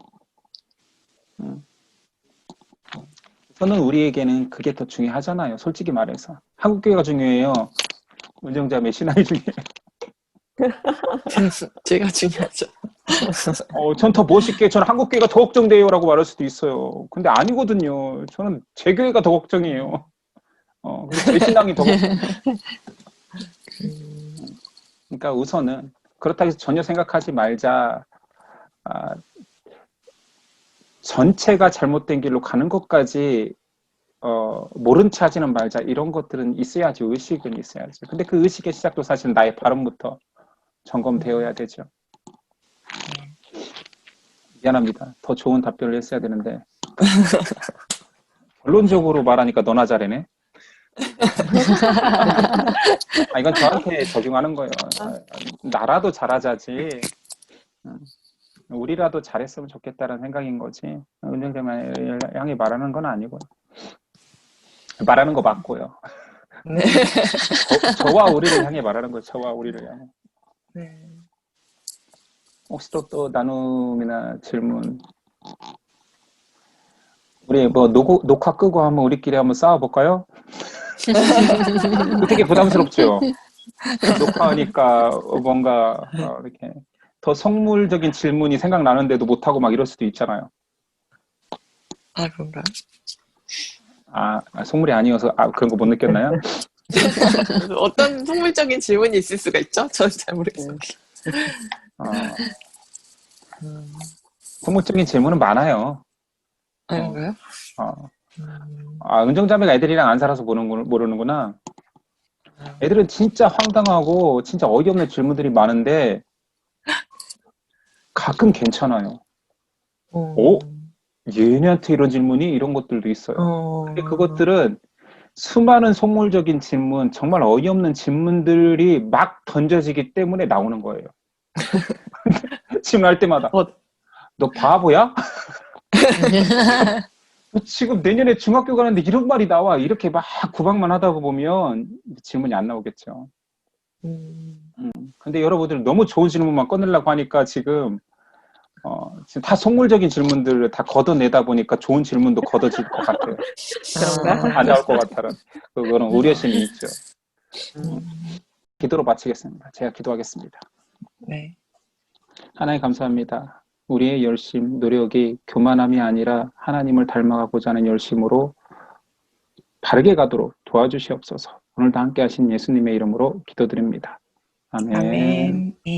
[SPEAKER 2] 저는 우리에게는 그게 더 중요하잖아요. 솔직히 말해서. 한국교회가 중요해요. 은정자매 신앙이 중요해요.
[SPEAKER 1] 제가 중요하죠.
[SPEAKER 2] 전 더 멋있게 저는 한국교회가 더 걱정돼요라고 말할 수도 있어요. 근데 아니거든요. 저는 제 교회가 더 걱정이에요. 그래서 제 신앙이 더 걱정이에요. 그러니까 우선은 그렇다고 해서 전혀 생각하지 말자. 전체가 잘못된 길로 가는 것까지 모른 체 하지는 말자. 이런 것들은 있어야지. 의식은 있어야지. 근데 그 의식의 시작도 사실 나의 발음부터 점검되어야 되죠. 미안합니다. 더 좋은 답변을 했어야 되는데 결론적으로 말하니까 너나 잘해네. 이건 저한테 적용하는 거예요. 나라도 잘하자지. 우리라도 잘했으면 좋겠다는 생각인 거지. 은정자매를 향해 말하는 건 아니고요. 말하는 거 맞고요.
[SPEAKER 1] 네.
[SPEAKER 2] 저와 우리를 향해 말하는 거예요. 저와 우리를 향해.
[SPEAKER 1] 네.
[SPEAKER 2] 혹시 또 나눔이나 질문. 우리 뭐 녹화 끄고 한번 우리끼리 한번 싸워볼까요? 되게 부담스럽죠. 녹화하니까 뭔가 이렇게 더 속물적인 질문이 생각나는데도 못하고 막 이럴 수도 있잖아요.
[SPEAKER 1] 그런가요?
[SPEAKER 2] 속물이 아니어서 그런 거 못 느꼈나요?
[SPEAKER 1] 어떤 속물적인 질문이 있을 수가 있죠? 저는 잘 모르겠어요.
[SPEAKER 2] 속물적인 질문은 많아요.
[SPEAKER 1] 그런가요?
[SPEAKER 2] 은정자매가 애들이랑 안 살아서 모르는구나. 애들은 진짜 황당하고 진짜 어이없는 질문들이 많은데 가끔 괜찮아요. 얘네한테 이런 질문이? 이런 것들도 있어요. 근데 그것들은 수많은 속물적인 질문, 정말 어이없는 질문들이 막 던져지기 때문에 나오는 거예요. 질문할 때마다 너 바보야? 지금 내년에 중학교 가는데 이런 말이 나와. 이렇게 막 구박만 하다 보면 질문이 안 나오겠죠. 근데 여러분들 너무 좋은 질문만 꺼내려고 하니까 지금 다 속물적인 질문들을 다 걷어내다 보니까 좋은 질문도 걷어질 것 같아요. 안 나올 것 같다는 그거는 우려심이 있죠. 기도로 마치겠습니다. 제가 기도하겠습니다.
[SPEAKER 1] 네.
[SPEAKER 2] 하나님 감사합니다. 우리의 열심, 노력이 교만함이 아니라 하나님을 닮아가고자 하는 열심으로 바르게 가도록 도와주시옵소서. 오늘도 함께 하신 예수님의 이름으로 기도드립니다. 아멘.
[SPEAKER 1] 아멘.